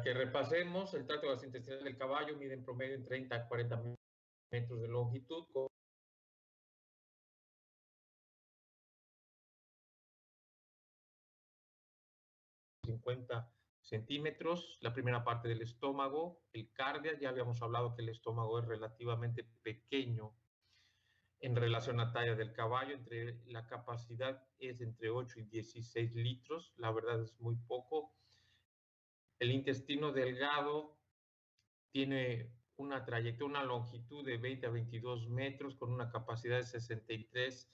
que repasemos, el tracto gastrointestinal del caballo mide en promedio en 30 a 40 metros de longitud, con 50 centímetros. La primera parte del estómago, el cardia, ya habíamos hablado que el estómago es relativamente pequeño en relación a la talla del caballo, la capacidad es entre 8 y 16 litros, la verdad es muy poco. El intestino delgado tiene una trayectoria, una longitud de 20 a 22 metros con una capacidad de 63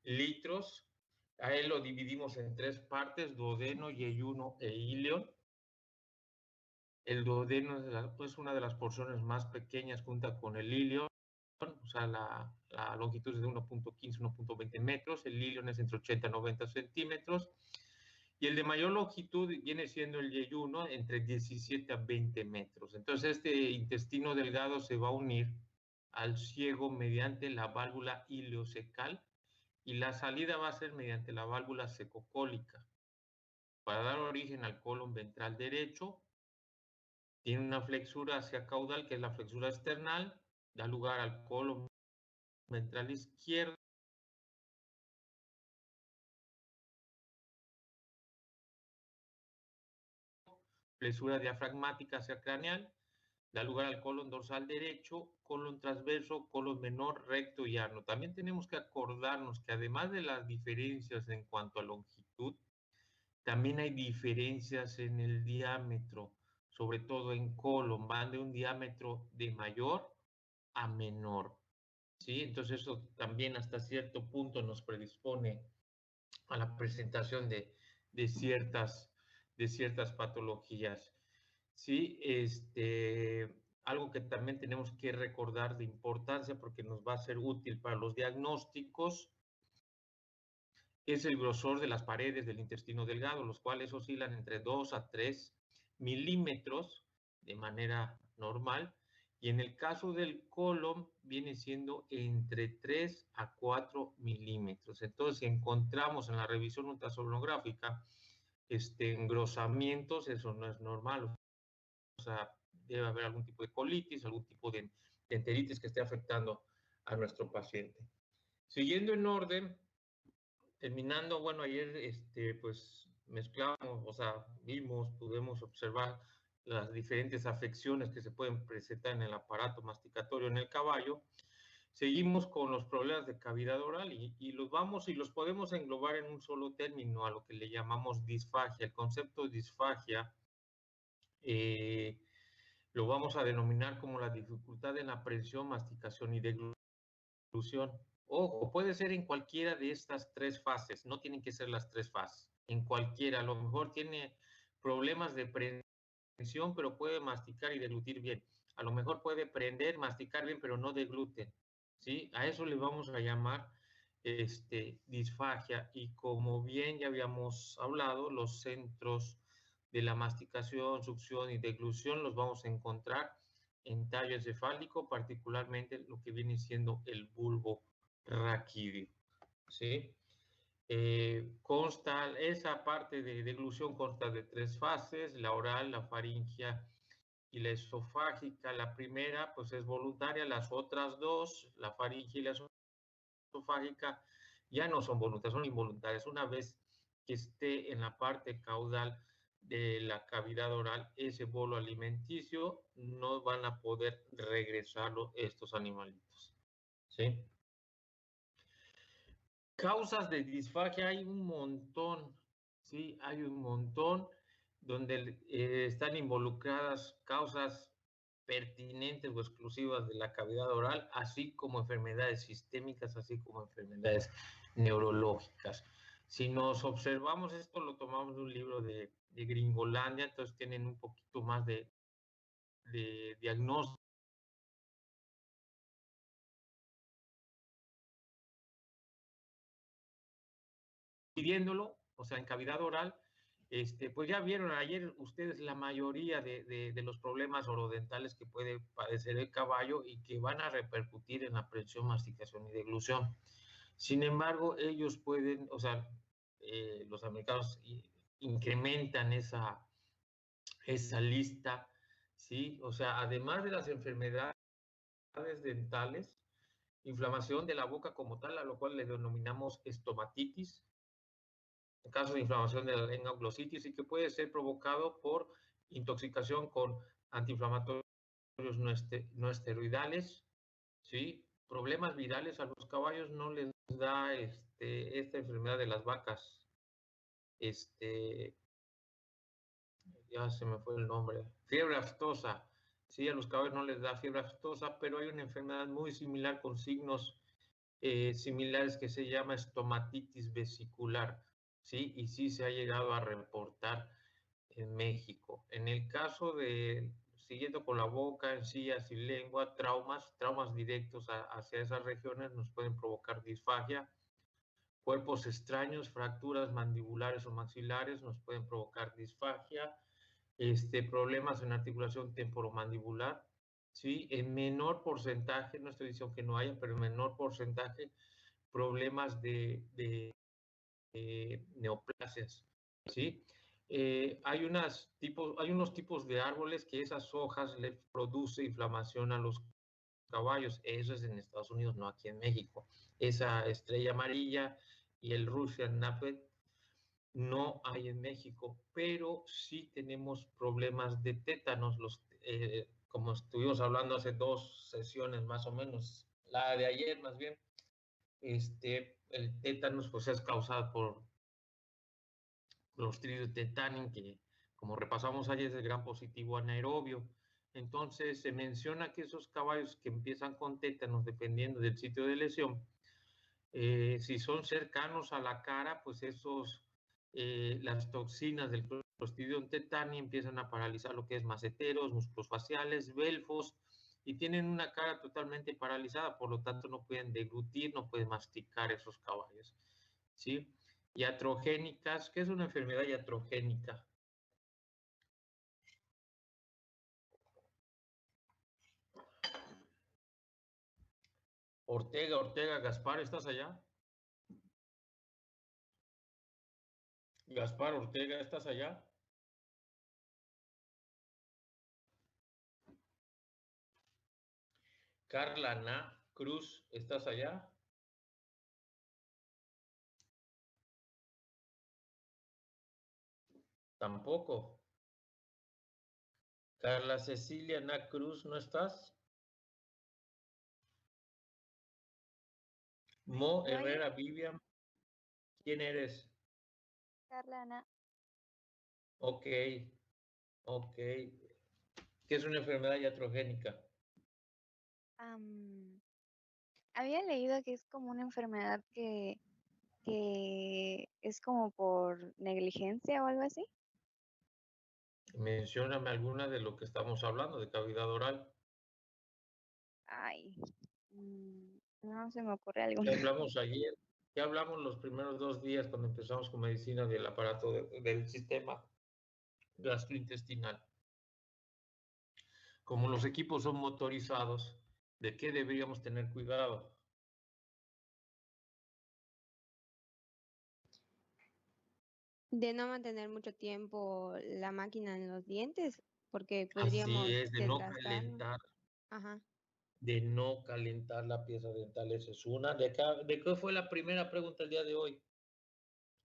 litros. A él lo dividimos en tres partes: duodeno, yeyuno e íleon. El duodeno es una de las porciones más pequeñas junto con el íleon, o sea, la longitud es de 1.15, 1.20 metros, el íleon es entre 80 y 90 centímetros, y el de mayor longitud viene siendo el yeyuno, entre 17 a 20 metros. Entonces, este intestino delgado se va a unir al ciego mediante la válvula ileocecal, y la salida va a ser mediante la válvula secocólica, para dar origen al colon ventral derecho. Tiene una flexura hacia caudal, que es la flexura external, da lugar al colon ventral izquierdo, flexura diafragmática hacia craneal, da lugar al colon dorsal derecho, colon transverso, colon menor, recto y ano. También tenemos que acordarnos que además de las diferencias en cuanto a longitud, también hay diferencias en el diámetro, sobre todo en colon, van de un diámetro de mayor a menor, ¿sí? Entonces eso también hasta cierto punto nos predispone a la presentación de ciertas patologías, ¿sí? Algo que también tenemos que recordar de importancia, porque nos va a ser útil para los diagnósticos, es el grosor de las paredes del intestino delgado, los cuales oscilan entre 2 a 3 milímetros de manera normal, y en el caso del colon viene siendo entre 3 a 4 milímetros. Entonces, si encontramos en la revisión ultrasonográfica engrosamientos, eso no es normal. O sea, debe haber algún tipo de colitis, algún tipo de enteritis que esté afectando a nuestro paciente. Siguiendo en orden, terminando, bueno, ayer pues mezclamos, o sea, pudimos observar las diferentes afecciones que se pueden presentar en el aparato masticatorio en el caballo. Seguimos con los problemas de cavidad oral y los podemos englobar en un solo término, a lo que le llamamos disfagia. El concepto de disfagia lo vamos a denominar como la dificultad en la aprehensión, masticación y deglución. Ojo, puede ser en cualquiera de estas tres fases, no tienen que ser las tres fases, en cualquiera. A lo mejor tiene problemas de prensión, pero puede masticar y deglutir bien. A lo mejor puede prender, masticar bien, pero no degluten, ¿sí? A eso le vamos a llamar disfagia, y como bien ya habíamos hablado, los centros de la masticación, succión y deglución los vamos a encontrar en tallo encefálico, particularmente lo que viene siendo el bulbo raquídeo, ¿sí? Esa parte de deglución consta de tres fases: la oral, la faríngea y la esofágica. La primera pues es voluntaria, las otras dos, la faríngea y la esofágica, ya no son voluntarias, son involuntarias. Una vez que esté en la parte caudal de la cavidad oral ese bolo alimenticio, no van a poder regresarlo estos animalitos, ¿sí? Causas de disfagia hay un montón, ¿sí? Hay un montón donde están involucradas causas pertinentes o exclusivas de la cavidad oral, así como enfermedades sistémicas, así como enfermedades neurológicas. Si nos observamos esto, lo tomamos de un libro de Gringolandia, entonces tienen un poquito más de diagnóstico. Pidiéndolo, o sea, en cavidad oral, pues ya vieron ayer ustedes la mayoría de los problemas orodentales que puede padecer el caballo y que van a repercutir en la presión, masticación y deglución. Sin embargo, ellos pueden, o sea, los americanos incrementan esa esa lista, ¿sí? O sea, además de las enfermedades dentales, inflamación de la boca como tal, a lo cual le denominamos estomatitis, en caso de inflamación de la lengua, glossitis, y que puede ser provocado por intoxicación con antiinflamatorios no esteroidales, ¿sí? Problemas virales a los caballos no les da esta enfermedad de las vacas, ya se me fue el nombre, fiebre aftosa. Sí, a los caballos no les da fiebre aftosa, pero hay una enfermedad muy similar con signos similares que se llama estomatitis vesicular, ¿sí? Y sí se ha llegado a reportar en México. En el caso de, siguiendo con la boca, encías y lengua, traumas directos hacia esas regiones nos pueden provocar disfagia. Cuerpos extraños, fracturas mandibulares o maxilares nos pueden provocar disfagia. Problemas en articulación temporomandibular, ¿sí? En menor porcentaje, no estoy diciendo que no haya, pero en menor porcentaje, problemas de neoplasias, ¿sí? Hay unos tipos de árboles que esas hojas le produce inflamación a los caballos. Eso es en Estados Unidos, no aquí en México. Esa estrella amarilla y el Russian Napet no hay en México, pero sí tenemos problemas de tétanos, como estuvimos hablando hace 2 sesiones más o menos, la de ayer más bien, el tétanos pues es causado por Clostridium tetani, que como repasamos ayer es el gran positivo anaerobio. Entonces se menciona que esos caballos que empiezan con tétanos, dependiendo del sitio de lesión, si son cercanos a la cara, pues las toxinas del Clostridium tetani empiezan a paralizar lo que es maceteros, músculos faciales, belfos, y tienen una cara totalmente paralizada, por lo tanto no pueden deglutir, no pueden masticar esos caballos, ¿sí? Iatrogénicas, ¿qué es una enfermedad iatrogénica? Ortega, Gaspar, ¿estás allá? Gaspar Ortega, ¿estás allá? Carla Na Cruz, ¿estás allá? Tampoco. Carla Cecilia Na Cruz, ¿no estás? Mo Herrera Vivian, ¿quién eres? Carla Ana. Ok. ¿Qué es una enfermedad iatrogénica? Había leído que es como una enfermedad que es como por negligencia o algo así. Mencióname alguna de lo que estamos hablando, de cavidad oral. Ay, no se me ocurre algo. ¿Qué hablamos ayer? ¿Qué hablamos los primeros 2 días cuando empezamos con medicina del aparato del sistema gastrointestinal? Como los equipos son motorizados, ¿de qué deberíamos tener cuidado? De no mantener mucho tiempo la máquina en los dientes, porque Así podríamos es, desgastarnos. Ajá. de no calentar la pieza dental, esa es una. ¿De qué fue la primera pregunta el día de hoy?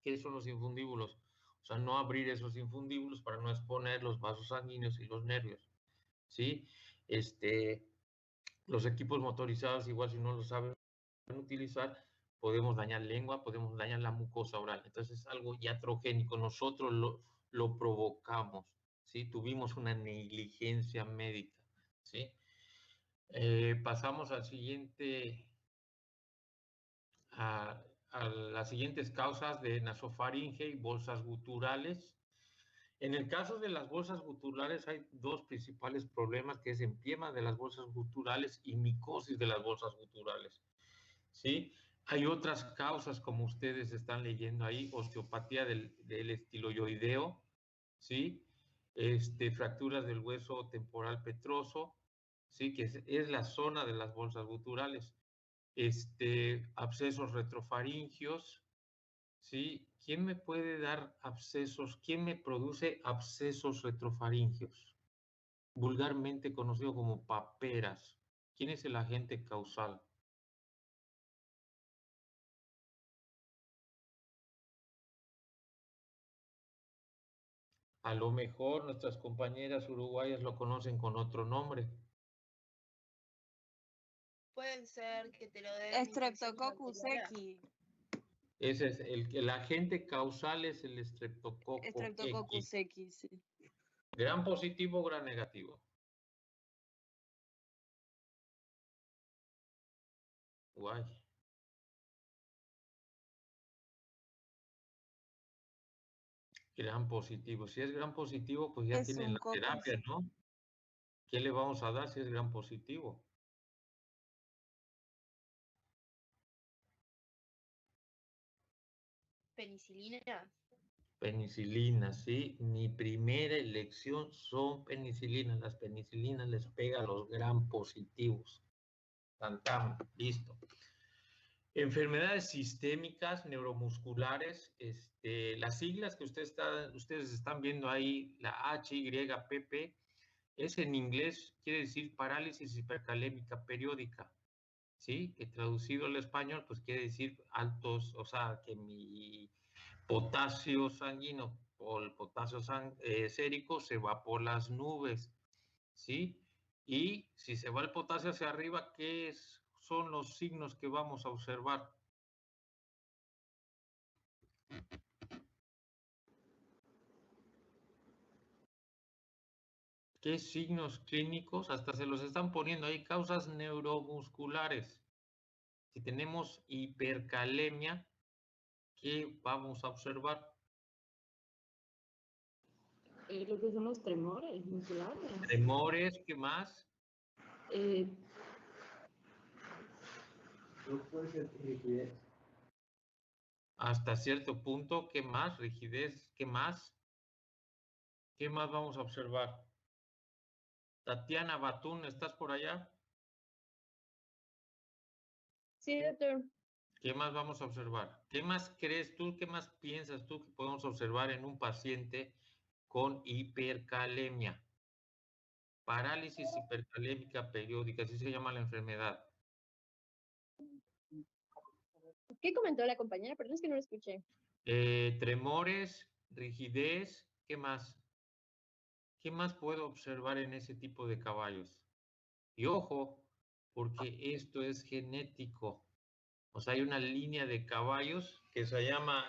¿Qué son los infundíbulos? O sea, no abrir esos infundíbulos para no exponer los vasos sanguíneos y los nervios, ¿sí? Los equipos motorizados, igual si no los saben utilizar, podemos dañar lengua, podemos dañar la mucosa oral. Entonces es algo iatrogénico, nosotros lo provocamos, ¿sí? Tuvimos una negligencia médica, ¿sí? Pasamos al siguiente, a las siguientes causas de nasofaringe y bolsas guturales. En el caso de las bolsas guturales hay 2 principales problemas, que es empiema de las bolsas guturales y micosis de las bolsas guturales, ¿sí? Hay otras causas, como ustedes están leyendo ahí, osteopatía del estiloyoideo, ¿sí? Fracturas del hueso temporal petroso, ¿sí? Que es la zona de las bolsas guturales. Abscesos retrofaringios, ¿sí? ¿Quién me puede dar abscesos? ¿Quién me produce abscesos retrofaringeos? Vulgarmente conocido como paperas. ¿Quién es el agente causal? A lo mejor nuestras compañeras uruguayas lo conocen con otro nombre. Puede ser que te lo den. Streptococcus equi. Ese es el agente causal es el estreptococo Streptococcus X. equi, sí. ¿Gran positivo o gran negativo? Guay. Gran positivo. Si es gran positivo, pues ya Es tienen un la coco, terapia, sí. ¿no? ¿Qué le vamos a dar si es gran positivo? Penicilina. Penicilina, sí. Mi primera elección son penicilinas. Las penicilinas les pega a los gran positivos. Tan, tan, listo. Enfermedades sistémicas, neuromusculares, las siglas que ustedes están viendo ahí, la HYPP, es en inglés, quiere decir parálisis hipercalémica periódica, ¿sí? Que traducido al español, pues quiere decir altos, o sea, que mi potasio sanguíneo o el potasio sérico se va por las nubes, ¿sí? Y si se va el potasio hacia arriba, son los signos que vamos a observar? ¿Qué signos clínicos? Hasta se los están poniendo ahí, causas neuromusculares. Si tenemos hipercalemia, ¿qué vamos a observar? Lo que son los tremores musculares. Tremores, ¿qué más? Puede ser rigidez. Hasta cierto punto, ¿qué más? Rigidez, ¿qué más? ¿Qué más vamos a observar? Tatiana Batún, ¿estás por allá? Sí, doctor. ¿Qué más vamos a observar? ¿Qué más crees tú, qué más piensas tú que podemos observar en un paciente con hipercalemia? Parálisis hipercalémica periódica, así se llama la enfermedad. ¿Qué comentó la compañera? Perdón, es que no lo escuché. Tremores, rigidez, ¿qué más? ¿Qué más puedo observar en ese tipo de caballos? Y ojo, porque esto es genético. O sea, hay una línea de caballos que se llama,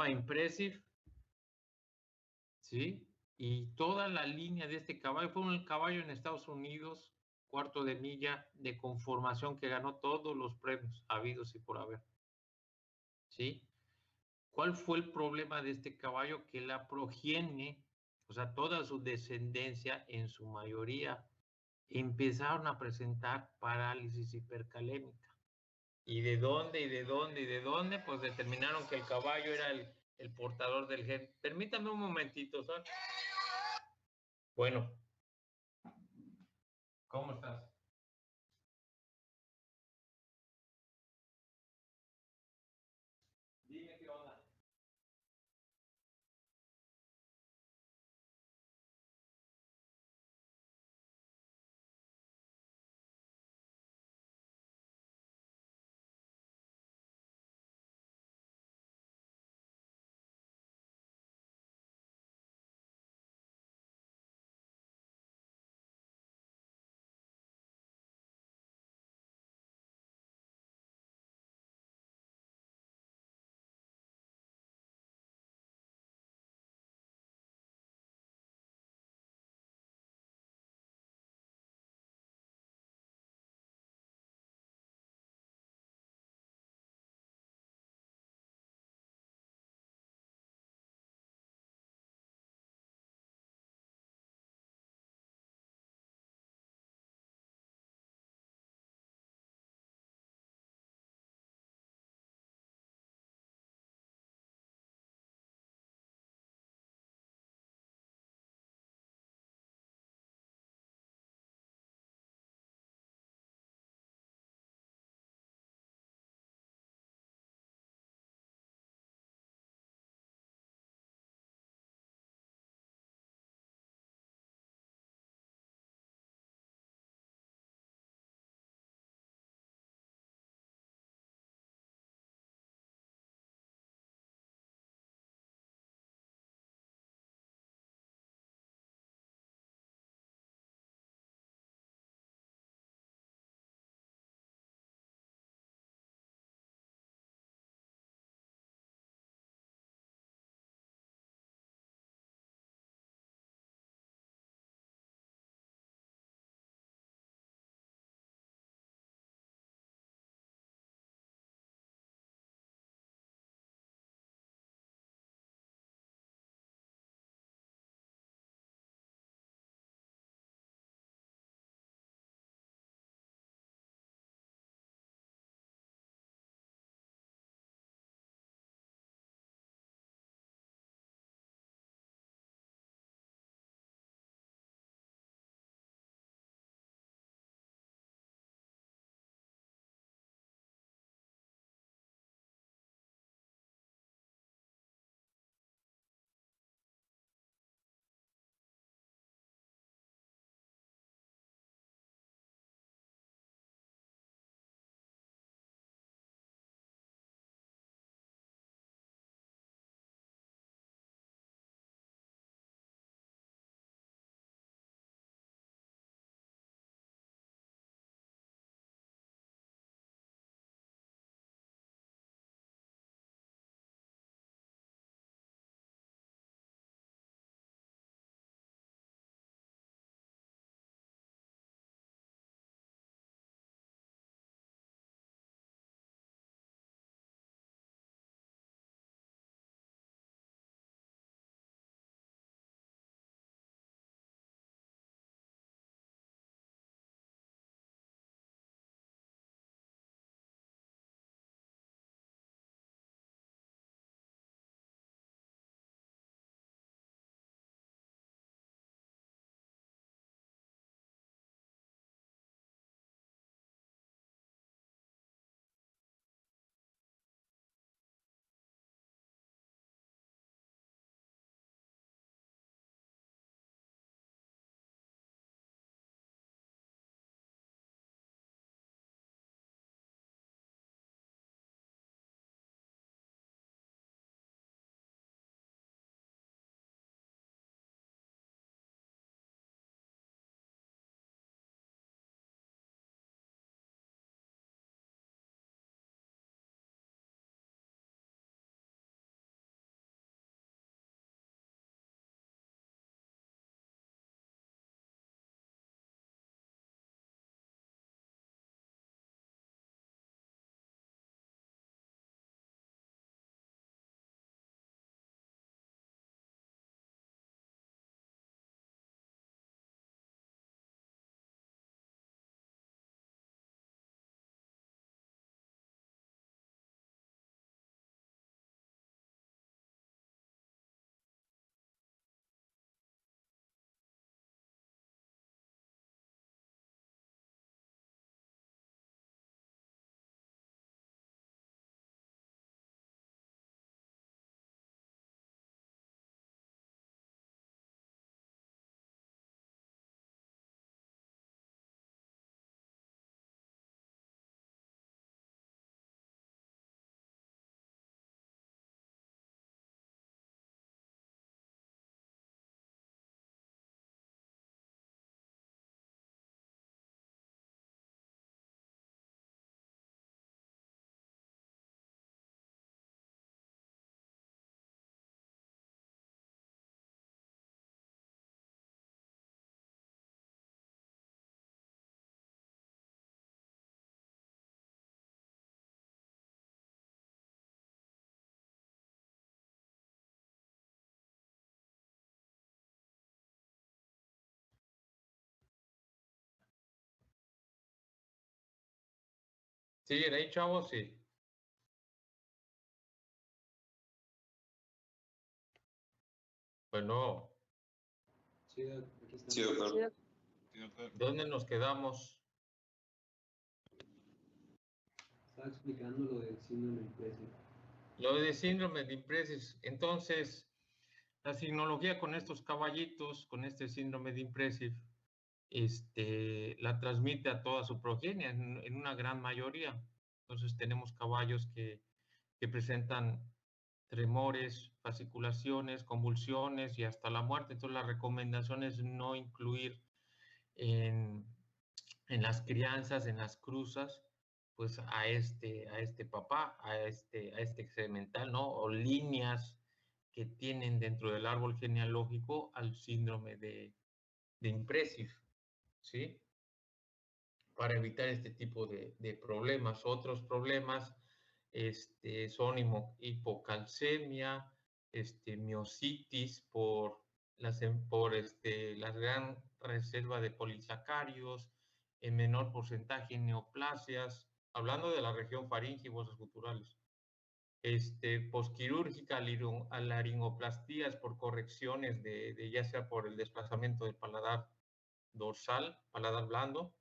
Impressive, ¿sí? Y toda la línea de este caballo fue un caballo en Estados Unidos, cuarto de milla, de conformación que ganó todos los premios habidos y por haber, ¿sí? ¿Cuál fue el problema de este caballo? Que la progenie, o sea, toda su descendencia, en su mayoría, empezaron a presentar parálisis hipercalémica. ¿Y de dónde, y de dónde, y de dónde? Pues determinaron que el caballo era el portador del gen. Permítame un momentito, ¿sabes? Bueno, ¿cómo estás? Dime qué onda. ¿Siguen ahí, chavos? Sí. Bueno, Sí, aquí está. Sí, doctor. ¿dónde nos quedamos? Estaba explicando lo del síndrome de Impresi. Lo de síndrome de Impresi. Entonces, la signología con estos caballitos, con este síndrome de Impresi, la transmite a toda su progenie, en una gran mayoría. Entonces, tenemos caballos que presentan tremores, fasciculaciones, convulsiones y hasta la muerte. Entonces, la recomendación es no incluir en las crianzas, en las cruzas, pues a este papá, a este semental, ¿no? O líneas que tienen dentro del árbol genealógico al síndrome de Impresi, ¿sí? Para evitar este tipo de problemas. Otros problemas son hipocalcemia, miositis por la gran reserva de polisacáridos, en menor porcentaje neoplasias, hablando de la región faringe y huesos guturales. Posquirúrgica, laringoplastías por correcciones de ya sea por el desplazamiento del paladar dorsal, paladar blando,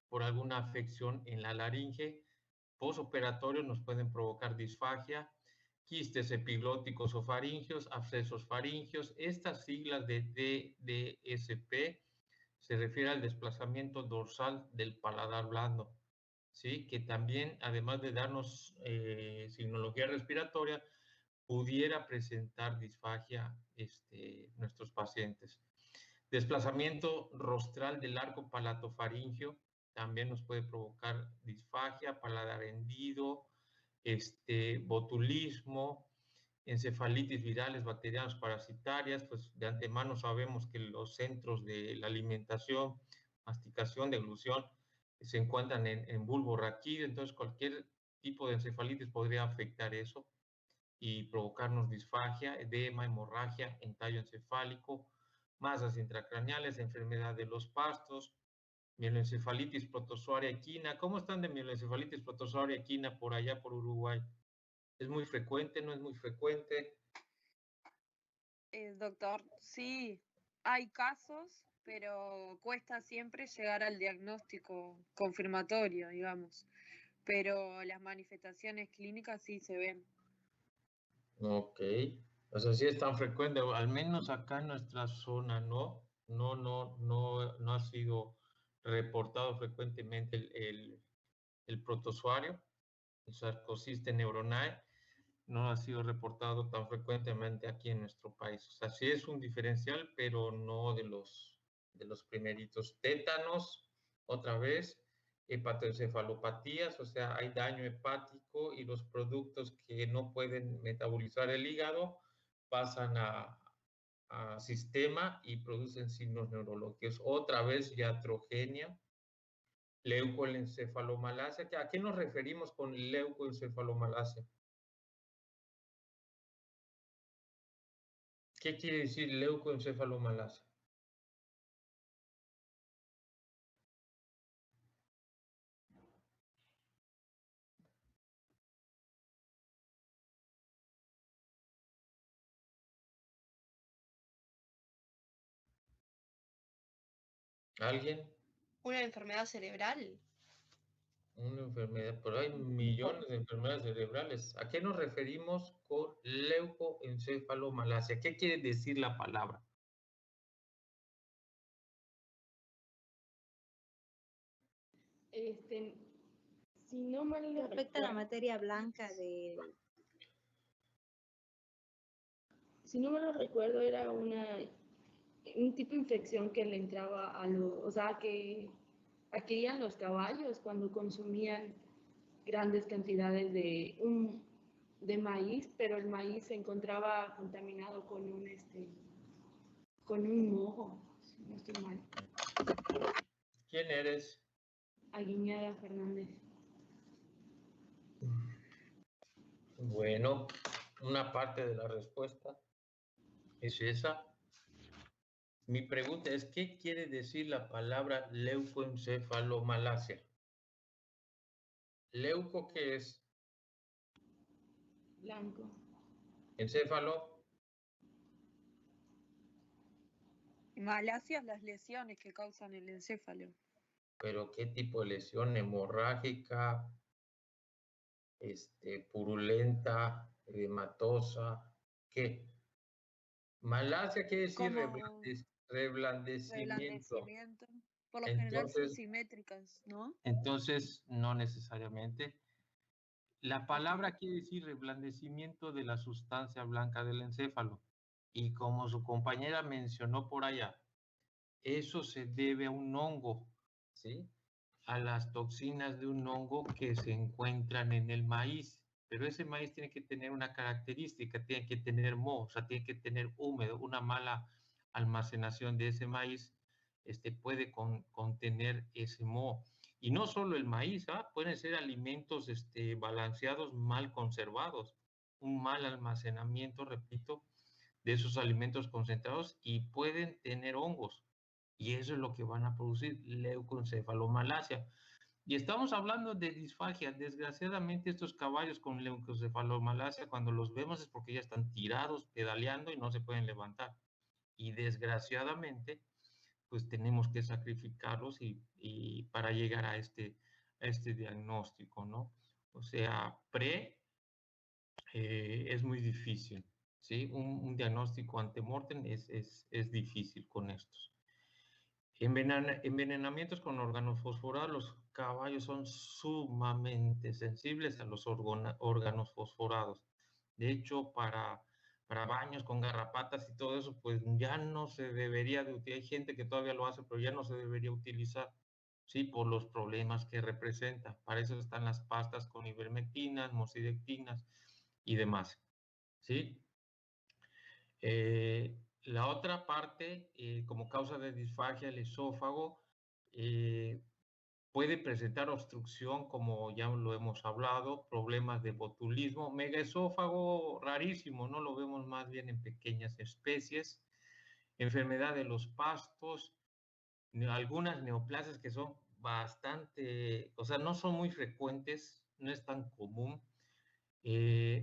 por alguna afección en la laringe. Posoperatorios nos pueden provocar disfagia, quistes epiglóticos o faringeos, abscesos faringeos. Estas siglas de DDSP se refiere al desplazamiento dorsal del paladar blando, ¿sí? Que también, además de darnos signología respiratoria, pudiera presentar disfagia nuestros pacientes. Desplazamiento rostral del arco palatofaringeo también nos puede provocar disfagia, paladar hendido, botulismo, encefalitis virales, bacterianas, parasitarias. Pues de antemano sabemos que los centros de la alimentación, masticación, deglución, se encuentran en bulbo raquídeo, entonces cualquier tipo de encefalitis podría afectar eso y provocarnos disfagia, edema, hemorragia, entallo encefálico, masas intracraneales, enfermedad de los pastos, mieloencefalitis protozoaria equina. ¿Cómo están de mieloencefalitis protozoaria equina por allá por Uruguay? ¿Es muy frecuente? ¿No es muy frecuente? Doctor, sí, hay casos, pero cuesta siempre llegar al diagnóstico confirmatorio, digamos. Pero las manifestaciones clínicas sí se ven. Ok. O sea, sí es tan frecuente, al menos acá en nuestra zona, ¿no? No ha sido reportado frecuentemente el protozoario, el Sarcosiste neuronae, no ha sido reportado tan frecuentemente aquí en nuestro país. O sea, sí es un diferencial, pero no de los primeritos. Tétanos, otra vez, hepatoencefalopatías, o sea, hay daño hepático y los productos que no pueden metabolizar el hígado pasan a sistema y producen signos neurológicos. Otra vez, iatrogenia, leucoencefalomalacia. ¿A qué nos referimos con leucoencefalomalacia? ¿Qué quiere decir leucoencefalomalacia? ¿Alguien? Una enfermedad cerebral. Una enfermedad, pero hay millones de enfermedades cerebrales. ¿A qué nos referimos con leucoencefalomalacia? ¿Qué quiere decir la palabra? Si no mal lo Afecta la recuerdo, materia blanca de... si no mal lo recuerdo, era un tipo de infección que le entraba o sea, que adquirían los caballos cuando consumían grandes cantidades de maíz, pero el maíz se encontraba contaminado con un moho, si no estoy mal. ¿Quién eres? Aguiñada Fernández. Bueno, una parte de la respuesta es esa. Mi pregunta es, ¿qué quiere decir la palabra leucoencefalomalacia? Leuco, ¿qué es? Blanco. Encéfalo, Malasias, las lesiones que causan el encéfalo. pero ¿qué tipo de lesión? Hemorrágica, purulenta, edematosa, ¿qué? Malasia quiere decir Como reblandecimiento. reblandecimiento. Por lo general son Entonces, simétricas, ¿no? entonces, no necesariamente. La palabra quiere decir reblandecimiento de la sustancia blanca del encéfalo. Y como su compañera mencionó por allá, eso se debe a un hongo, ¿sí? A las toxinas de un hongo que se encuentran en el maíz. Pero ese maíz tiene que tener una característica, tiene que tener moho, o sea, tiene que tener húmedo. Una mala almacenación de ese maíz puede contener ese moho. Y no solo el maíz, pueden ser alimentos balanceados mal conservados, un mal almacenamiento, repito, de esos alimentos concentrados y pueden tener hongos. Y eso es lo que van a producir leucoencefalomalacia. Y estamos hablando de disfagia. Desgraciadamente estos caballos con leucoencefalomalacia, cuando los vemos es porque ya están tirados, pedaleando y no se pueden levantar. Y desgraciadamente, pues tenemos que sacrificarlos y para llegar a este diagnóstico, ¿no? O sea, es muy difícil, ¿sí? Un diagnóstico antemortem es difícil con estos. Envenenamientos con organofosforados, los caballos son sumamente sensibles a los órganos fosforados. De hecho, para baños con garrapatas y todo eso, pues ya no se debería de utilizar. Hay gente que todavía lo hace, pero ya no se debería utilizar, ¿sí? Por los problemas que representa. Para eso están las pastas con ivermectinas, moxidectinas y demás, ¿sí? La otra parte, como causa de disfagia, el esófago puede presentar obstrucción, como ya lo hemos hablado, problemas de botulismo, megaesófago rarísimo, no lo vemos más bien en pequeñas especies, enfermedad de los pastos, algunas neoplasias que son bastante, o sea, no son muy frecuentes, no es tan común,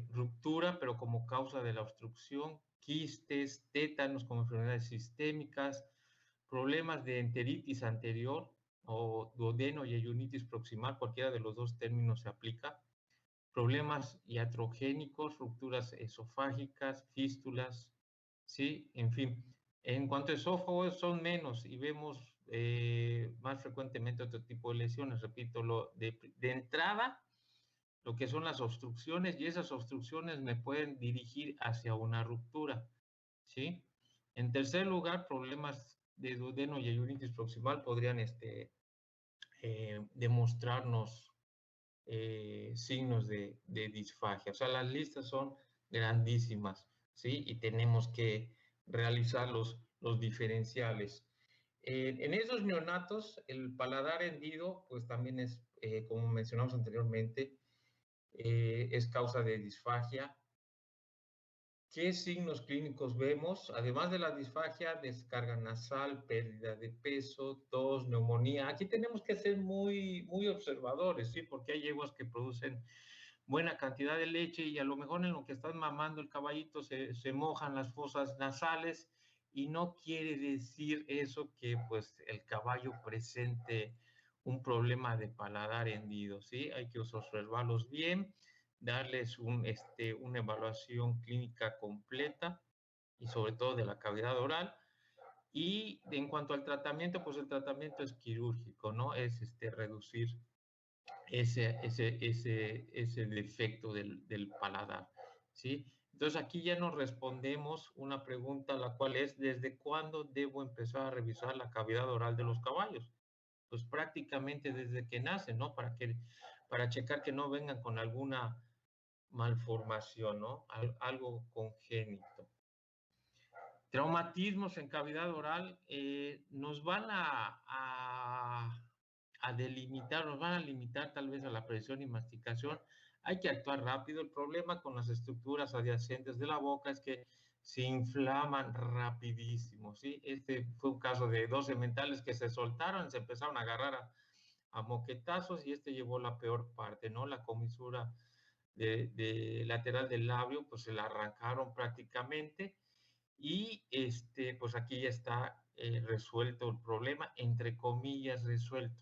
ruptura, pero como causa de la obstrucción, quistes, tétanos como enfermedades sistémicas, problemas de enteritis anterior o duodeno y yeyunitis proximal, cualquiera de los dos términos se aplica, problemas iatrogénicos, rupturas esofágicas, fístulas, ¿sí? En fin, en cuanto a esófago son menos y vemos más frecuentemente otro tipo de lesiones, repito, de entrada, lo que son las obstrucciones, y esas obstrucciones me pueden dirigir hacia una ruptura, ¿sí? En tercer lugar, problemas de duodeno y yeyunitis proximal podrían demostrarnos signos de disfagia. O sea, las listas son grandísimas, ¿sí? Y tenemos que realizar los diferenciales. En esos neonatos, el paladar hendido, pues también es, como mencionamos anteriormente, es causa de disfagia. ¿Qué signos clínicos vemos? Además de la disfagia, descarga nasal, pérdida de peso, tos, neumonía. Aquí tenemos que ser muy, muy observadores, ¿sí? Porque hay yeguas que producen buena cantidad de leche y a lo mejor en lo que están mamando el caballito se mojan las fosas nasales y no quiere decir eso que pues el caballo presente un problema de paladar hendido, ¿sí? Hay que observarlos bien, darles una evaluación clínica completa y sobre todo de la cavidad oral. Y en cuanto al tratamiento, pues el tratamiento es quirúrgico, ¿no? Es reducir ese defecto del paladar, ¿sí? Entonces aquí ya nos respondemos una pregunta, la cual es, ¿desde cuándo debo empezar a revisar la cavidad oral de los caballos? Pues prácticamente desde que nacen, ¿no? Para checar que no vengan con alguna malformación, ¿no? Algo congénito. Traumatismos en cavidad oral nos van a delimitar, nos van a limitar tal vez a la presión y masticación. Hay que actuar rápido. El problema con las estructuras adyacentes de la boca es que se inflaman rapidísimo, ¿sí? Este fue un caso de dos sementales que se soltaron, se empezaron a agarrar a moquetazos y este llevó la peor parte, ¿no? La comisura de lateral del labio, pues se la arrancaron prácticamente y pues aquí ya está resuelto el problema, entre comillas resuelto.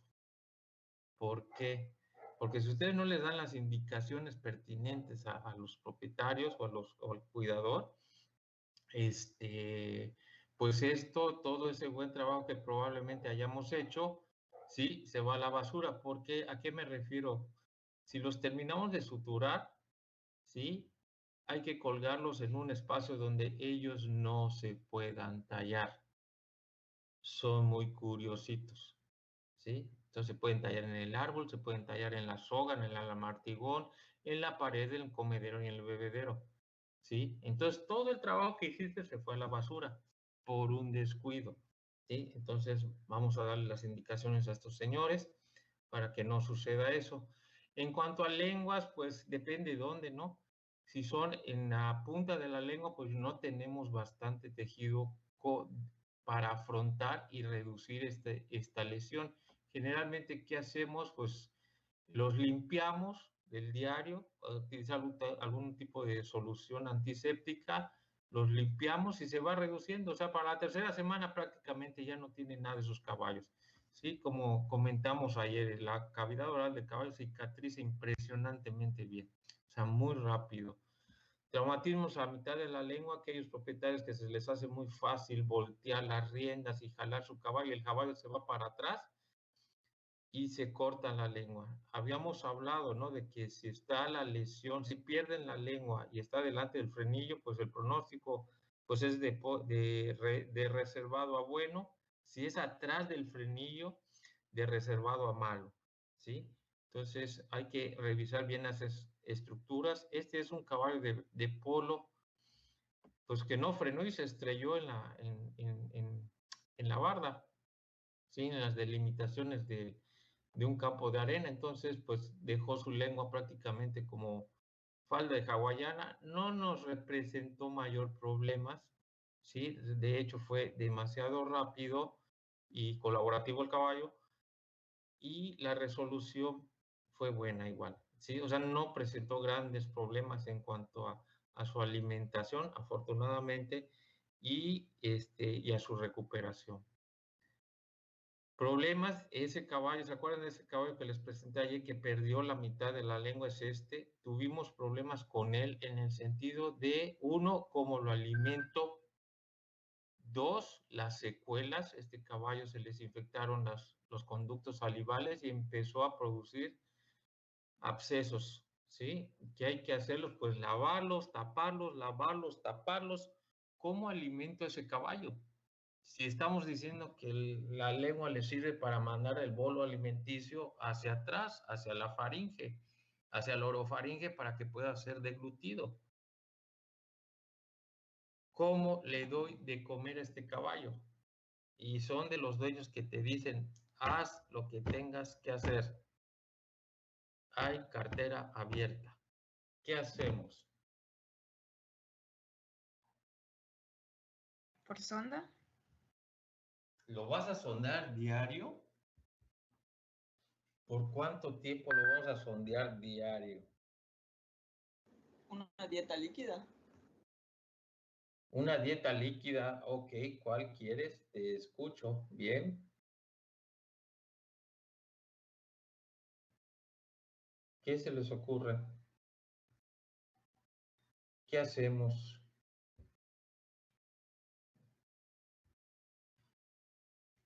¿Por qué? Porque si ustedes no les dan las indicaciones pertinentes a los propietarios o al cuidador, pues todo ese buen trabajo que probablemente hayamos hecho, sí, se va a la basura. Porque, ¿a qué me refiero? Si los terminamos de suturar, sí, hay que colgarlos en un espacio donde ellos no se puedan tallar. Son muy curiositos, ¿sí? Entonces se pueden tallar en el árbol, se pueden tallar en la soga, en el alamartigón, en la pared, en el comedero y en el bebedero, ¿sí? Entonces todo el trabajo que hiciste se fue a la basura por un descuido, ¿sí? Entonces vamos a darle las indicaciones a estos señores para que no suceda eso. En cuanto a lenguas, pues depende de dónde, ¿no? Si son en la punta de la lengua, pues no tenemos bastante tejido para afrontar y reducir esta lesión. Generalmente, ¿qué hacemos? Pues los limpiamos del diario, utilizar algún tipo de solución antiséptica, los limpiamos y se va reduciendo. O sea, para la tercera semana prácticamente ya no tiene nada de sus caballos. Sí, como comentamos ayer, la cavidad oral del caballo cicatriza impresionantemente bien, o sea, muy rápido. Traumatismos a mitad de la lengua, aquellos propietarios que se les hace muy fácil voltear las riendas y jalar su caballo, el caballo se va para atrás y se corta la lengua. Habíamos hablado, ¿no? De que si está la lesión, si pierden la lengua y está delante del frenillo, pues el pronóstico pues es de reservado a bueno. Si es atrás del frenillo, de reservado a malo, ¿sí? Entonces hay que revisar bien las estructuras. Este es un caballo de polo, pues que no frenó y se estrelló en la barda, ¿sí? En las delimitaciones de un campo de arena. Entonces, pues dejó su lengua prácticamente como falda de hawaiana. No nos representó mayor problemas, ¿sí? De hecho, fue demasiado rápido y colaborativo el caballo y la resolución fue buena igual, ¿sí? O sea, no presentó grandes problemas en cuanto a su alimentación, afortunadamente, y a su recuperación. Problemas, ese caballo, ¿se acuerdan de ese caballo que les presenté ayer que perdió la mitad de la lengua? Es tuvimos problemas con él en el sentido de, uno, cómo lo alimento, dos, las secuelas, este caballo se les infectaron los conductos salivales y empezó a producir abscesos, ¿sí? ¿Qué hay que hacerlos? Pues lavarlos, taparlos. ¿Cómo alimento a ese caballo? Si estamos diciendo que la lengua le sirve para mandar el bolo alimenticio hacia atrás, hacia la faringe, hacia la orofaringe para que pueda ser deglutido. ¿Cómo le doy de comer a este caballo? Y son de los dueños que te dicen, haz lo que tengas que hacer. Hay cartera abierta. ¿Qué hacemos? ¿Por sonda? ¿Lo vas a sondar diario? ¿Por cuánto tiempo lo vamos a sondear diario? Una dieta líquida. Una dieta líquida, ok, ¿cuál quieres? Te escucho, bien. ¿Qué se les ocurre? ¿Qué hacemos?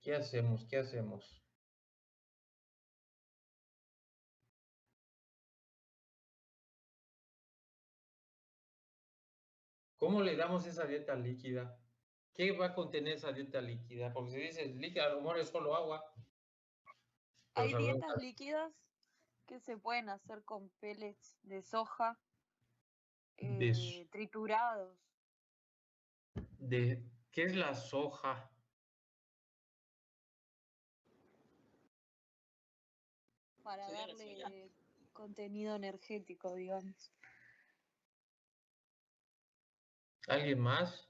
¿Qué hacemos? ¿Qué hacemos? ¿Cómo le damos esa dieta líquida? ¿Qué va a contener esa dieta líquida? Porque si dices líquida, a lo mejor es solo agua. Pero Hay sabemos dietas líquidas que se pueden hacer con pellets de soja de triturados. ¿qué es la soja? Para Sí, darle contenido energético, digamos. ¿Alguien más?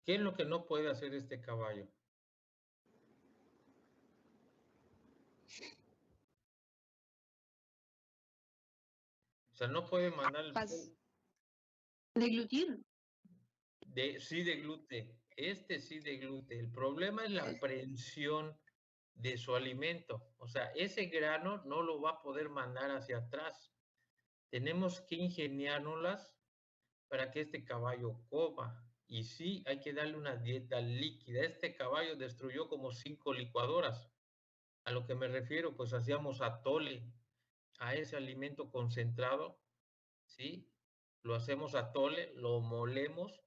¿Qué es lo que no puede hacer este caballo? O sea, no puede mandar el Deglutir. sí deglute. Este sí deglute. El problema es la aprehensión de su alimento. O sea, ese grano no lo va a poder mandar hacia atrás. Tenemos que ingeniárnoslas para que este caballo coma. Y sí, hay que darle una dieta líquida. Este caballo destruyó como 5 licuadoras. A lo que me refiero, pues hacíamos atole a ese alimento concentrado, ¿sí? Lo hacemos atole, lo molemos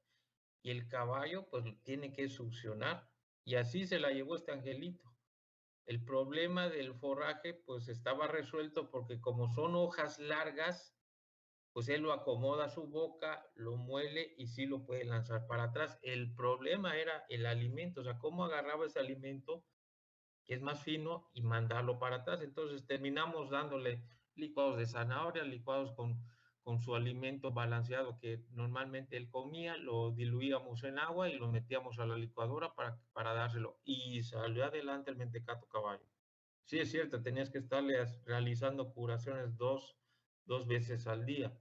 y el caballo pues tiene que succionar. Y así se la llevó este angelito. El problema del forraje pues estaba resuelto porque como son hojas largas, pues él lo acomoda a su boca, lo muele y sí lo puede lanzar para atrás. El problema era el alimento, o sea, cómo agarraba ese alimento que es más fino y mandarlo para atrás. Entonces terminamos dándole licuados de zanahoria, licuados con su alimento balanceado que normalmente él comía, lo diluíamos en agua y lo metíamos a la licuadora para dárselo. Y salió adelante el mentecato caballo. Sí, es cierto, tenías que estarle realizando curaciones dos veces al día,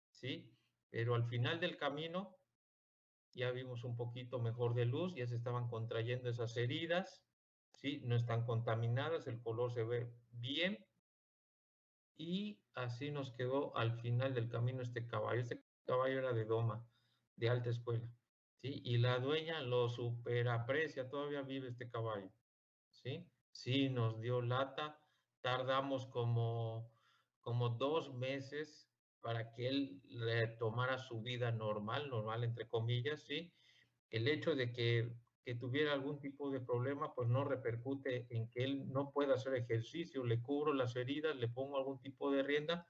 ¿sí? Pero al final del camino ya vimos un poquito mejor de luz, ya se estaban contrayendo esas heridas, ¿sí? No están contaminadas, el color se ve bien y así nos quedó al final del camino este caballo. Este caballo era de doma, de alta escuela, ¿sí? Y la dueña lo superaprecia, todavía vive este caballo, ¿sí? Sí, nos dio lata, tardamos como 2 meses para que él retomara su vida normal entre comillas, ¿sí? El hecho de que tuviera algún tipo de problema, pues no repercute en que él no pueda hacer ejercicio, le cubro las heridas, le pongo algún tipo de rienda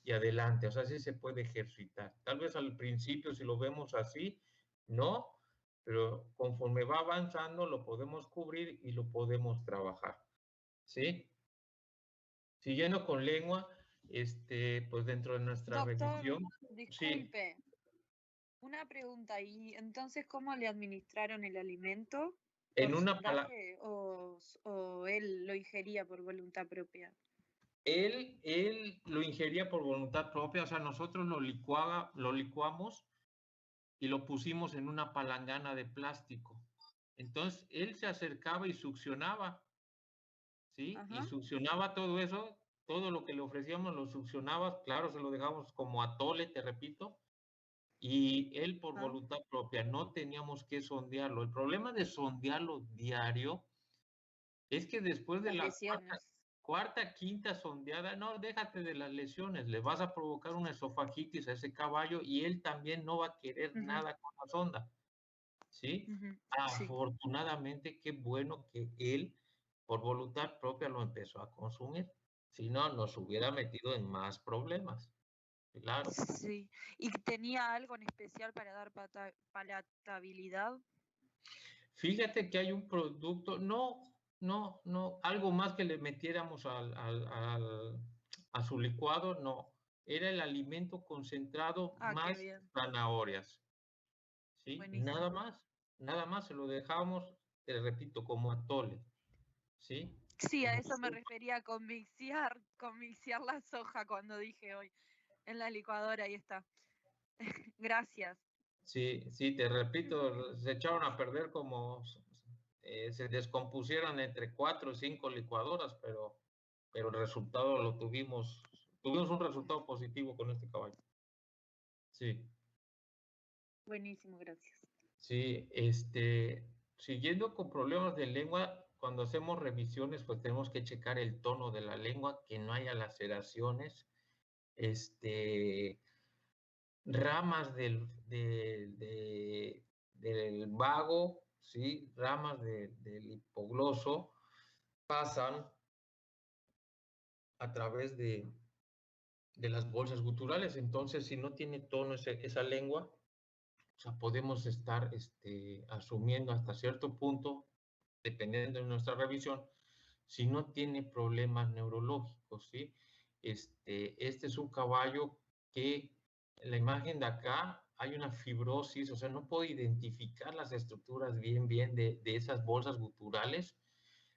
y adelante, o sea, sí se puede ejercitar. Tal vez al principio, si lo vemos así, no, pero conforme va avanzando lo podemos cubrir y lo podemos trabajar, ¿sí? Siguiendo con lengua, pues dentro de nuestra Doctor, revisión, sí, disculpe, una pregunta, ¿y entonces cómo le administraron el alimento? en ¿Por una palabra, sondaje o él lo ingería por voluntad propia? él lo ingería por voluntad propia, o sea, nosotros lo licuamos y lo pusimos en una palangana de plástico. Entonces, él se acercaba y succionaba, ¿sí? Y Ajá. succionaba todo eso, todo lo que le ofrecíamos lo succionaba, claro, se lo dejamos como atole, te repito, y él por Ah. voluntad propia, no teníamos que sondearlo. El problema de sondearlo diario es que después de Las la lesiones. cuarta, quinta sondeada, no, déjate de las lesiones, le vas a provocar una esofagitis a ese caballo y él también no va a querer Ujú, nada con la sonda, ¿sí? ujú, sí. Afortunadamente, qué bueno que él por voluntad propia lo empezó a consumir, si no, nos hubiera metido en más problemas, claro. Sí. ¿Y tenía algo en especial para dar palatabilidad? Fíjate que hay un producto, no, algo más que le metiéramos a su licuado, no. Era el alimento concentrado Ah, qué más bien. zanahorias, ¿sí? Buenísimo. Nada más se lo dejamos, te repito, como atole, ¿sí? Sí, a Como eso me sopa. refería, con mixear la soja cuando dije hoy en la licuadora, ahí está. Gracias. Sí, sí, te repito, se echaron a perder se descompusieron entre 4 o 5 licuadoras, pero el resultado tuvimos un resultado positivo con este caballo. Sí, Buenísimo, gracias. sí, siguiendo con problemas de lengua, cuando hacemos revisiones, pues tenemos que checar el tono de la lengua, que no haya laceraciones, ramas del vago, ¿sí? Ramas del hipogloso pasan a través de las bolsas guturales. Entonces, si no tiene tono esa lengua, o sea, podemos estar asumiendo hasta cierto punto, dependiendo de nuestra revisión, si no tiene problemas neurológicos, ¿sí? Este es un caballo que la imagen de acá hay una fibrosis, o sea, no puedo identificar las estructuras bien de esas bolsas guturales.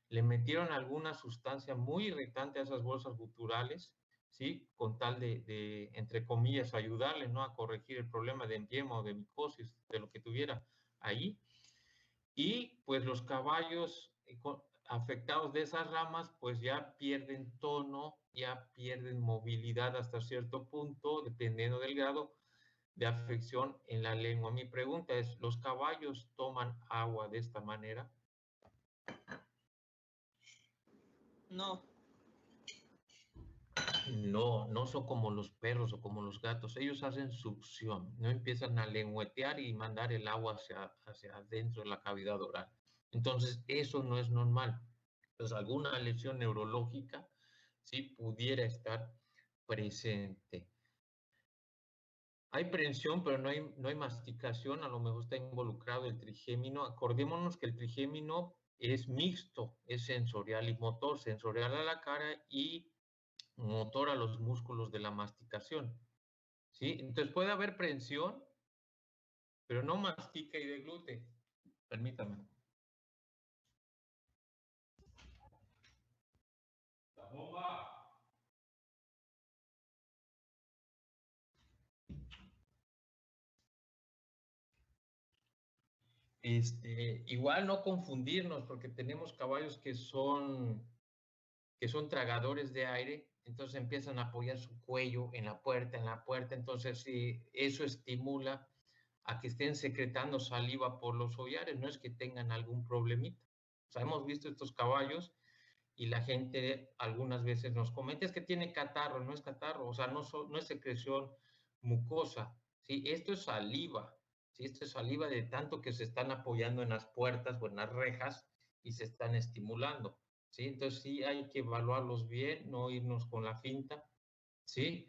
Le metieron alguna sustancia muy irritante a esas bolsas guturales, ¿sí? Con tal de, entre comillas, ayudarle, ¿no? A corregir el problema de empiema o de micosis, de lo que tuviera ahí. Y pues los caballos afectados de esas ramas, pues ya pierden tono, ya pierden movilidad hasta cierto punto, dependiendo del grado de afección en la lengua. Mi pregunta es, ¿los caballos toman agua de esta manera? No. No, no son como los perros o como los gatos. Ellos hacen succión, no empiezan a lengüetear y mandar el agua hacia adentro de la cavidad oral. Entonces, eso no es normal. Entonces, alguna lesión neurológica sí pudiera estar presente. Hay prensión, pero no hay masticación. A lo mejor está involucrado el trigémino. Acordémonos que el trigémino es mixto, es sensorial y motor, sensorial a la cara y motor a los músculos de la masticación, ¿sí? Entonces puede haber prensión, pero no mastica y deglute. Permítame. La bomba. Igual no confundirnos, porque tenemos caballos que son tragadores de aire, entonces empiezan a apoyar su cuello en la puerta, entonces sí, eso estimula a que estén secretando saliva por los hollares, no es que tengan algún problemita. O sea, hemos visto estos caballos y la gente algunas veces nos comenta, es que tiene catarro, no es catarro, o sea, no es secreción mucosa, ¿sí? Esto es saliva, ¿sí? Esto es saliva de tanto que se están apoyando en las puertas o en las rejas y se están estimulando, ¿sí? Entonces sí hay que evaluarlos bien, no irnos con la finta, ¿sí?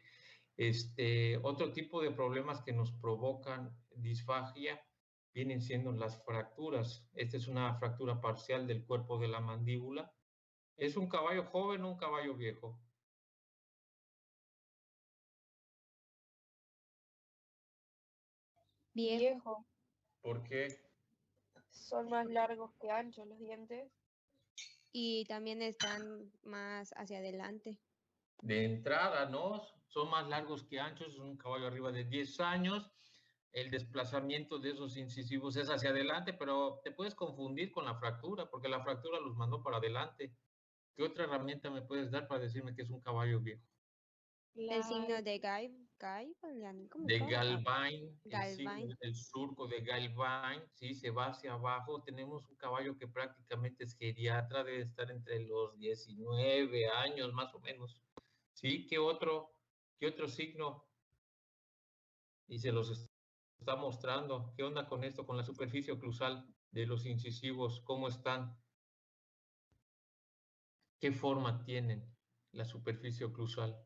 Otro tipo de problemas que nos provocan disfagia vienen siendo las fracturas. Esta es una fractura parcial del cuerpo de la mandíbula. ¿Es un caballo joven o un caballo viejo? Viejo. ¿Por qué? Son más largos que anchos los dientes. Y también están más hacia adelante. De entrada, ¿no? Son más largos que anchos, es un caballo arriba de 10 años. El desplazamiento de esos incisivos es hacia adelante, pero te puedes confundir con la fractura, porque la fractura los mandó para adelante. ¿Qué otra herramienta me puedes dar para decirme que es un caballo viejo? El signo de ¿cómo De se llama? Galvin, Galvin. el surco de Galvin, sí, se va hacia abajo. Tenemos un caballo que prácticamente es geriatra, debe estar entre los 19 años más o menos. ¿Sí? ¿Qué otro signo? Y se los está mostrando. ¿Qué onda con esto, con la superficie oclusal de los incisivos? ¿Cómo están? ¿Qué forma tienen la superficie oclusal?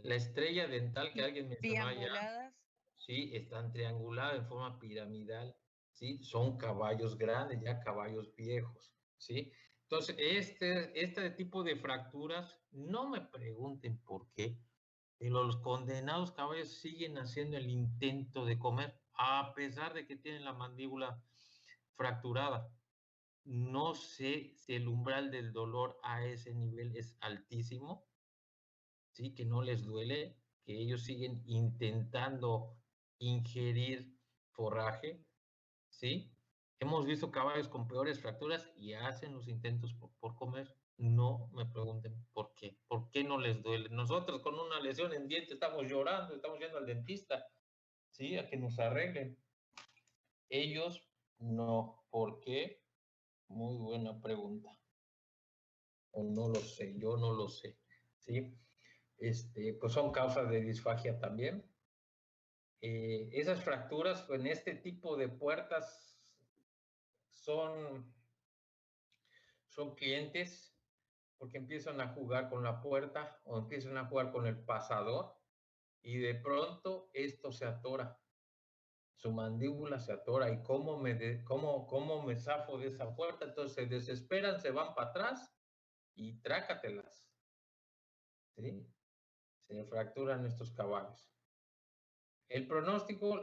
La estrella dental que alguien mencionó allá, Trianguladas. sí, están trianguladas en forma piramidal, sí, son caballos grandes, ya caballos viejos, sí. Entonces, este tipo de fracturas, no me pregunten por qué, pero los condenados caballos siguen haciendo el intento de comer, a pesar de que tienen la mandíbula fracturada. No sé si el umbral del dolor a ese nivel es altísimo, ¿sí? Que no les duele, que ellos siguen intentando ingerir forraje, ¿sí? Hemos visto caballos con peores fracturas y hacen los intentos por comer. No me pregunten por qué. ¿Por qué no les duele? Nosotros con una lesión en diente estamos llorando, estamos yendo al dentista, ¿sí? A que nos arreglen. Ellos no. ¿Por qué? Muy buena pregunta. O no lo sé, yo no lo sé, ¿sí? Pues son causas de disfagia también. Esas fracturas en este tipo de puertas son clientes porque empiezan a jugar con la puerta o empiezan a jugar con el pasador y de pronto esto se atora, su mandíbula se atora y cómo me zafo de esa puerta, entonces se desesperan, se van para atrás y trácatelas, ¿sí? Se fracturan estos caballos. El pronóstico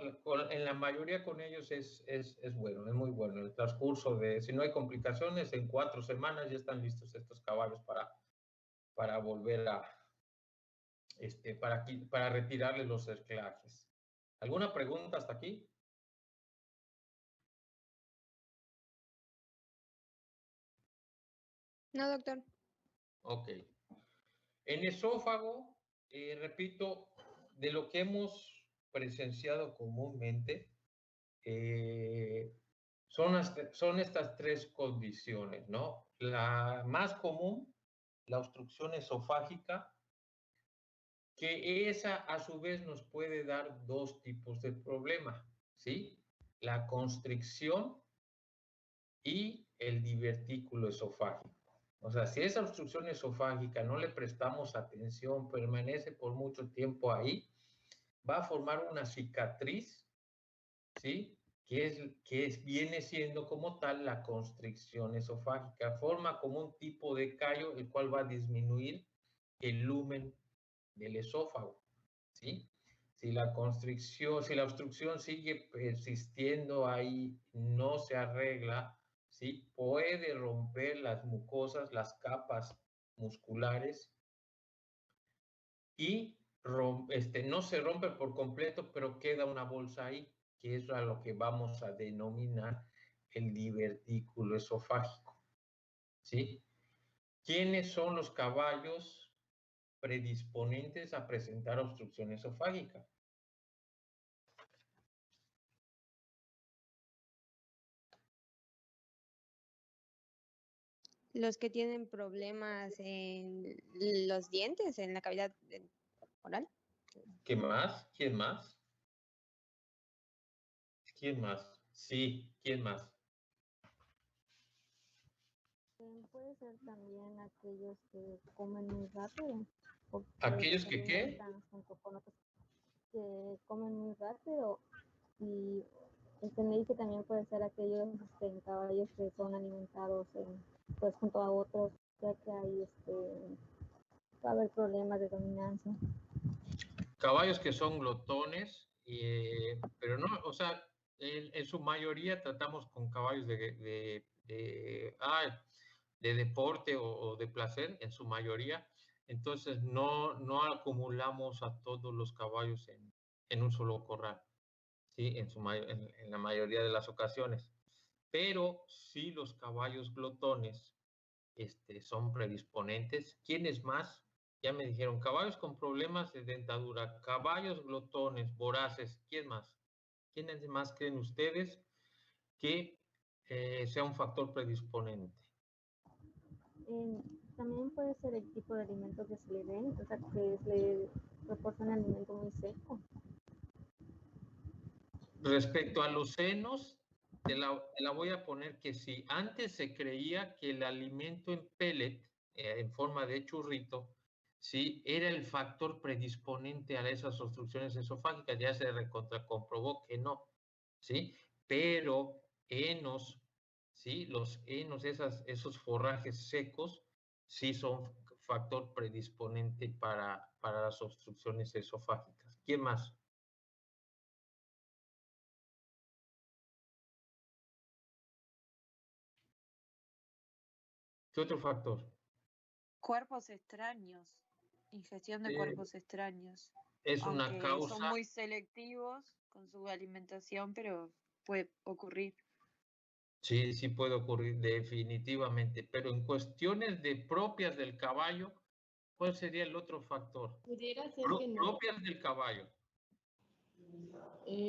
en la mayoría con ellos es bueno, es muy bueno. El transcurso de, si no hay complicaciones, en 4 semanas ya están listos estos caballos para volver a, para retirarle los esclajes. ¿Alguna pregunta hasta aquí? No, doctor. Ok. En esófago, repito, de lo que hemos presenciado comúnmente, son estas 3 condiciones, ¿no? La más común, la obstrucción esofágica, que esa a su vez nos puede dar 2 tipos de problema, ¿sí? La constricción y el divertículo esofágico. O sea, si esa obstrucción esofágica no le prestamos atención, permanece por mucho tiempo ahí, va a formar una cicatriz, ¿sí? Viene siendo como tal la constricción esofágica. Forma como un tipo de callo, el cual va a disminuir el lumen del esófago, ¿sí? Si la obstrucción sigue persistiendo ahí, no se arregla, ¿sí? Puede romper las mucosas, las capas musculares y no se rompe por completo, pero queda una bolsa ahí, que es a lo que vamos a denominar el divertículo esofágico, ¿sí? ¿Quiénes son los caballos predisponentes a presentar obstrucción esofágica? Los que tienen problemas en los dientes, en la cavidad oral. ¿Qué más? ¿Quién más? ¿Quién más? Sí, ¿quién más? Puede ser también aquellos que comen muy rápido. ¿Aquellos que qué? Junto con otros que comen muy rápido. Y me dice también puede ser aquellos caballos que son alimentados pues junto a otros, ya que hay va a haber problemas de dominancia. Caballos que son glotones, pero no, o sea, en su mayoría tratamos con caballos de deporte o de placer, en su mayoría. Entonces no acumulamos a todos los caballos en un solo corral, ¿sí? En la mayoría de las ocasiones. Pero sí los caballos glotones son predisponentes. ¿Quiénes más? Ya me dijeron, caballos con problemas de dentadura, caballos glotones, voraces. ¿Quién más? ¿Quiénes más creen ustedes que sea un factor predisponente? También puede ser el tipo de alimento que se le den, o sea, que se le proporciona alimento muy seco. Respecto a los senos, te la voy a poner que sí. Antes se creía que el alimento en pellet, en forma de churrito, sí, era el factor predisponente a esas obstrucciones esofágicas. Ya se comprobó que no, ¿sí? Pero henos, ¿sí? Los henos, esos forrajes secos, sí son factor predisponente para las obstrucciones esofágicas. ¿Quién más? ¿Qué otro factor? Cuerpos extraños, ingestión de cuerpos extraños. Es una Aunque causa. son muy selectivos con su alimentación, pero puede ocurrir. Sí, sí puede ocurrir definitivamente, pero en cuestiones de propias del caballo, ¿cuál sería el otro factor? Pudiera ser que no. Propias del caballo.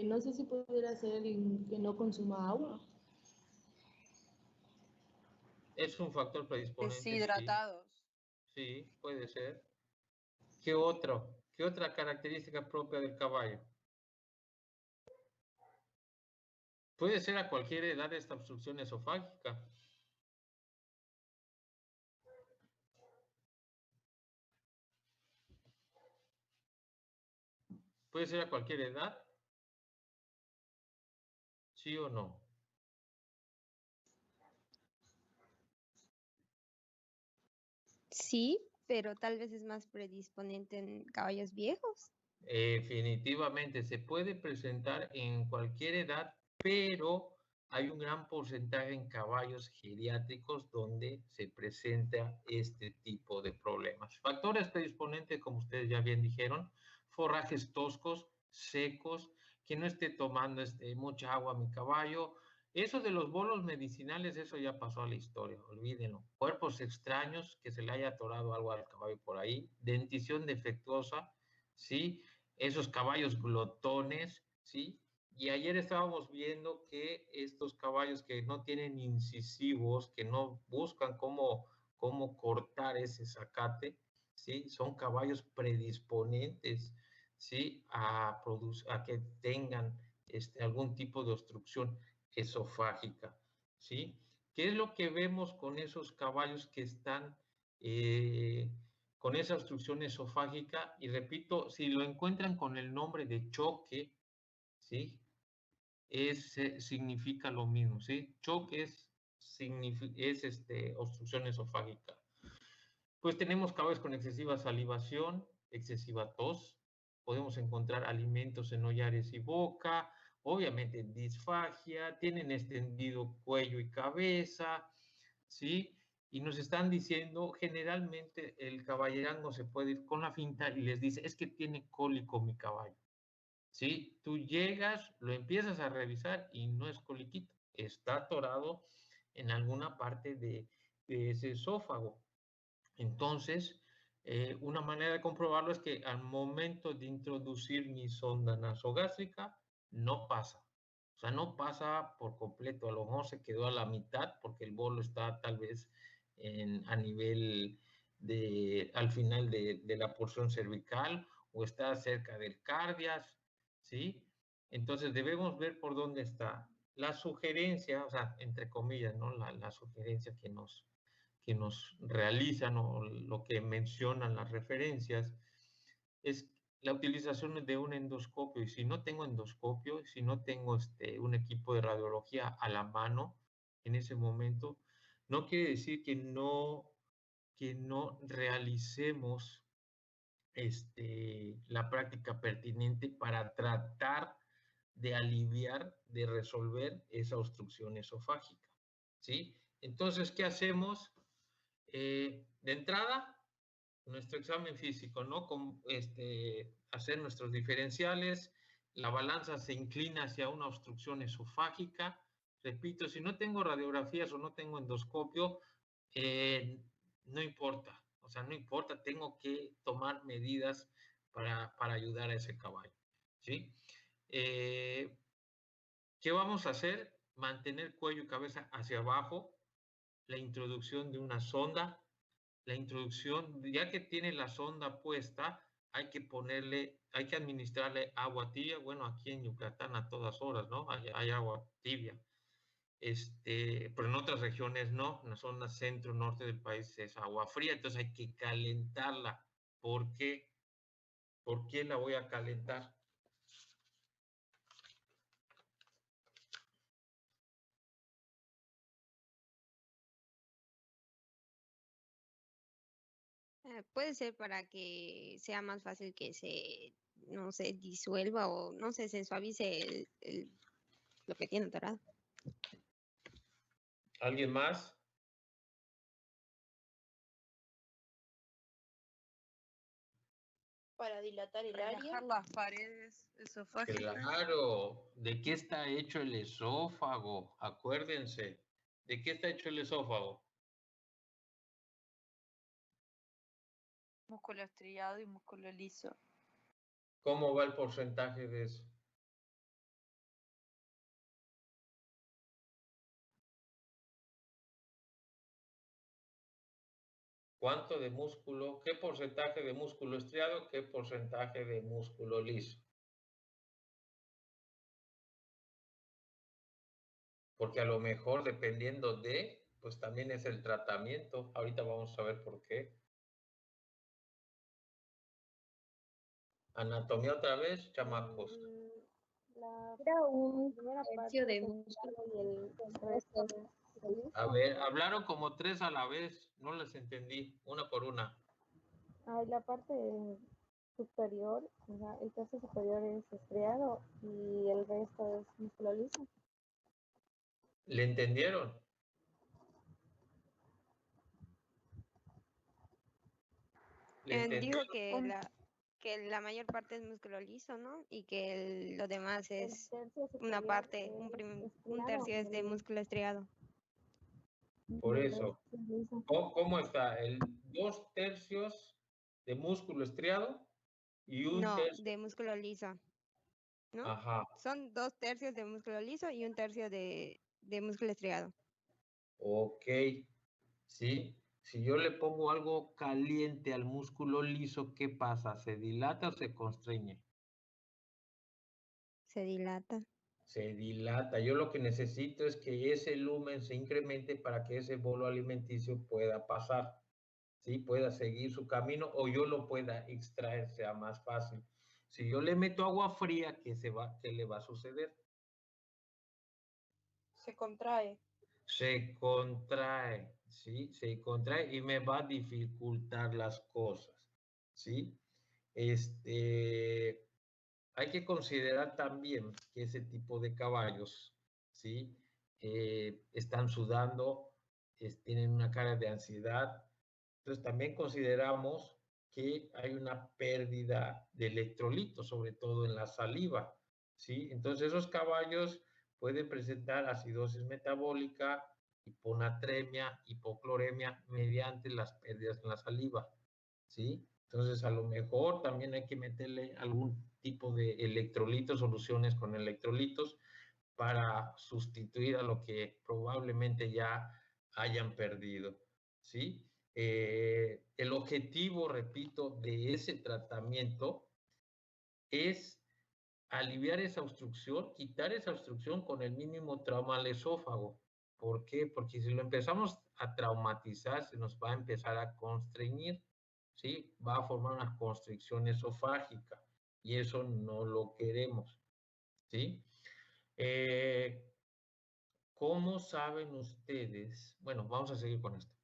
No sé si pudiera ser que no consuma agua. Es un factor predisponente. Deshidratados. Sí, puede ser. ¿Qué otra característica propia del caballo? Puede ser a cualquier edad esta obstrucción esofágica. ¿Puede ser a cualquier edad? ¿Sí o no? Sí, pero tal vez es más predisponente en caballos viejos. Definitivamente se puede presentar en cualquier edad, pero hay un gran porcentaje en caballos geriátricos donde se presenta este tipo de problemas. Factores predisponentes, como ustedes ya bien dijeron, forrajes toscos, secos, que no esté tomando mucha agua mi caballo. Eso de los bolos medicinales, eso ya pasó a la historia, olvídenlo. Cuerpos extraños, que se le haya atorado algo al caballo por ahí, dentición defectuosa, ¿sí? Esos caballos glotones, ¿sí? Y ayer estábamos viendo que estos caballos que no tienen incisivos, que no buscan cómo cortar ese zacate, ¿sí? Son caballos predisponentes, ¿sí? A que tengan algún tipo de obstrucción esofágica, ¿sí? ¿Qué es lo que vemos con esos caballos que están con esa obstrucción esofágica? Y repito, si lo encuentran con el nombre de choque, ¿sí? Significa lo mismo, ¿sí? Choque es obstrucción esofágica. Pues tenemos caballos con excesiva salivación, excesiva tos, podemos encontrar alimentos en hollares y boca, obviamente disfagia, tienen extendido cuello y cabeza, ¿sí? Y nos están diciendo, generalmente el caballerango se puede ir con la finta y les dice, es que tiene cólico mi caballo, ¿sí? Tú llegas, lo empiezas a revisar y no es coliquito, está atorado en alguna parte de ese esófago. Entonces, una manera de comprobarlo es que al momento de introducir mi sonda nasogástrica, no pasa. O sea, no pasa por completo. A lo mejor se quedó a la mitad porque el bolo está tal vez a nivel al final de la porción cervical o está cerca del cardias, ¿sí? Entonces debemos ver por dónde está. La sugerencia, o sea, entre comillas, ¿no? La sugerencia que nos realizan o lo que mencionan las referencias es la utilización de un endoscopio. Y si no tengo endoscopio, si no tengo un equipo de radiología a la mano en ese momento, no quiere decir que no realicemos la práctica pertinente para tratar de aliviar, de resolver esa obstrucción esofágica, ¿sí? Entonces, ¿qué hacemos? De entrada, nuestro examen físico, ¿no? Hacer nuestros diferenciales, la balanza se inclina hacia una obstrucción esofágica. Repito, si no tengo radiografías o no tengo endoscopio, no importa, o sea, no importa, tengo que tomar medidas para ayudar a ese caballo, ¿sí? ¿Qué vamos a hacer? Mantener cuello y cabeza hacia abajo, la introducción de una sonda, la introducción, ya que tiene la sonda puesta, hay que administrarle agua tibia. Bueno, aquí en Yucatán a todas horas, ¿no? Hay agua tibia. Pero en otras regiones no, en la zona centro-norte del país es agua fría, entonces hay que calentarla. ¿Por qué? ¿Por qué la voy a calentar? Puede ser para que sea más fácil que se, no sé, disuelva o, no sé, se suavice lo que tiene atorado. ¿Alguien más? Para dilatar el área. Relajar las paredes esofágicas. Claro, ¿de qué está hecho el esófago? Acuérdense, ¿de qué está hecho el esófago? Músculo estriado y músculo liso. ¿Cómo va el porcentaje de eso? ¿Cuánto de músculo? ¿Qué porcentaje de músculo estriado? ¿Qué porcentaje de músculo liso? Porque a lo mejor dependiendo de, pues también es el tratamiento. Ahorita vamos a ver por qué. Anatomía otra vez, chamacos. Era un Tercio parte de central y el resto A ver, hablaron como tres a la vez. No les entendí. Una por una. La parte superior, o sea, el tercio superior es estriado y el resto es músculo liso. ¿Le entendieron? ¿Le Dijo entendieron? que la mayor parte es músculo liso, ¿no? Y que lo demás El es tercio una superior parte, es un estriado tercio es de músculo estriado. Por y el eso. resto es liso. ¿Cómo está? El 2/3 de músculo estriado y un No, tercio. de músculo liso, ¿no? Ajá. Son 2/3 de músculo liso y un tercio de músculo estriado. Ok. ¿Sí? Si yo le pongo algo caliente al músculo liso, ¿qué pasa? ¿Se dilata o se constriñe? Se dilata. Se dilata. Yo lo que necesito es que ese lumen se incremente para que ese bolo alimenticio pueda pasar, ¿sí? Pueda seguir su camino o yo lo pueda extraer, sea más fácil. Si yo le meto agua fría, ¿qué le va a suceder? Se contrae. Se contrae, ¿sí? Se contrae y me va a dificultar las cosas, ¿sí? Hay que considerar también que ese tipo de caballos, ¿sí? Están sudando, tienen una cara de ansiedad. Entonces también consideramos que hay una pérdida de electrolitos, sobre todo en la saliva, ¿sí? Entonces esos caballos pueden presentar acidosis metabólica, hiponatremia, hipocloremia mediante las pérdidas en la saliva, ¿sí? Entonces, a lo mejor también hay que meterle algún tipo de electrolitos, soluciones con electrolitos para sustituir a lo que probablemente ya hayan perdido, ¿sí? El objetivo, repito, de ese tratamiento es aliviar esa obstrucción, quitar esa obstrucción con el mínimo trauma al esófago. ¿Por qué? Porque si lo empezamos a traumatizar, se nos va a empezar a constreñir, ¿sí? Va a formar una constricción esofágica y eso no lo queremos, ¿sí? ¿Cómo saben ustedes? Bueno, vamos a seguir con esto.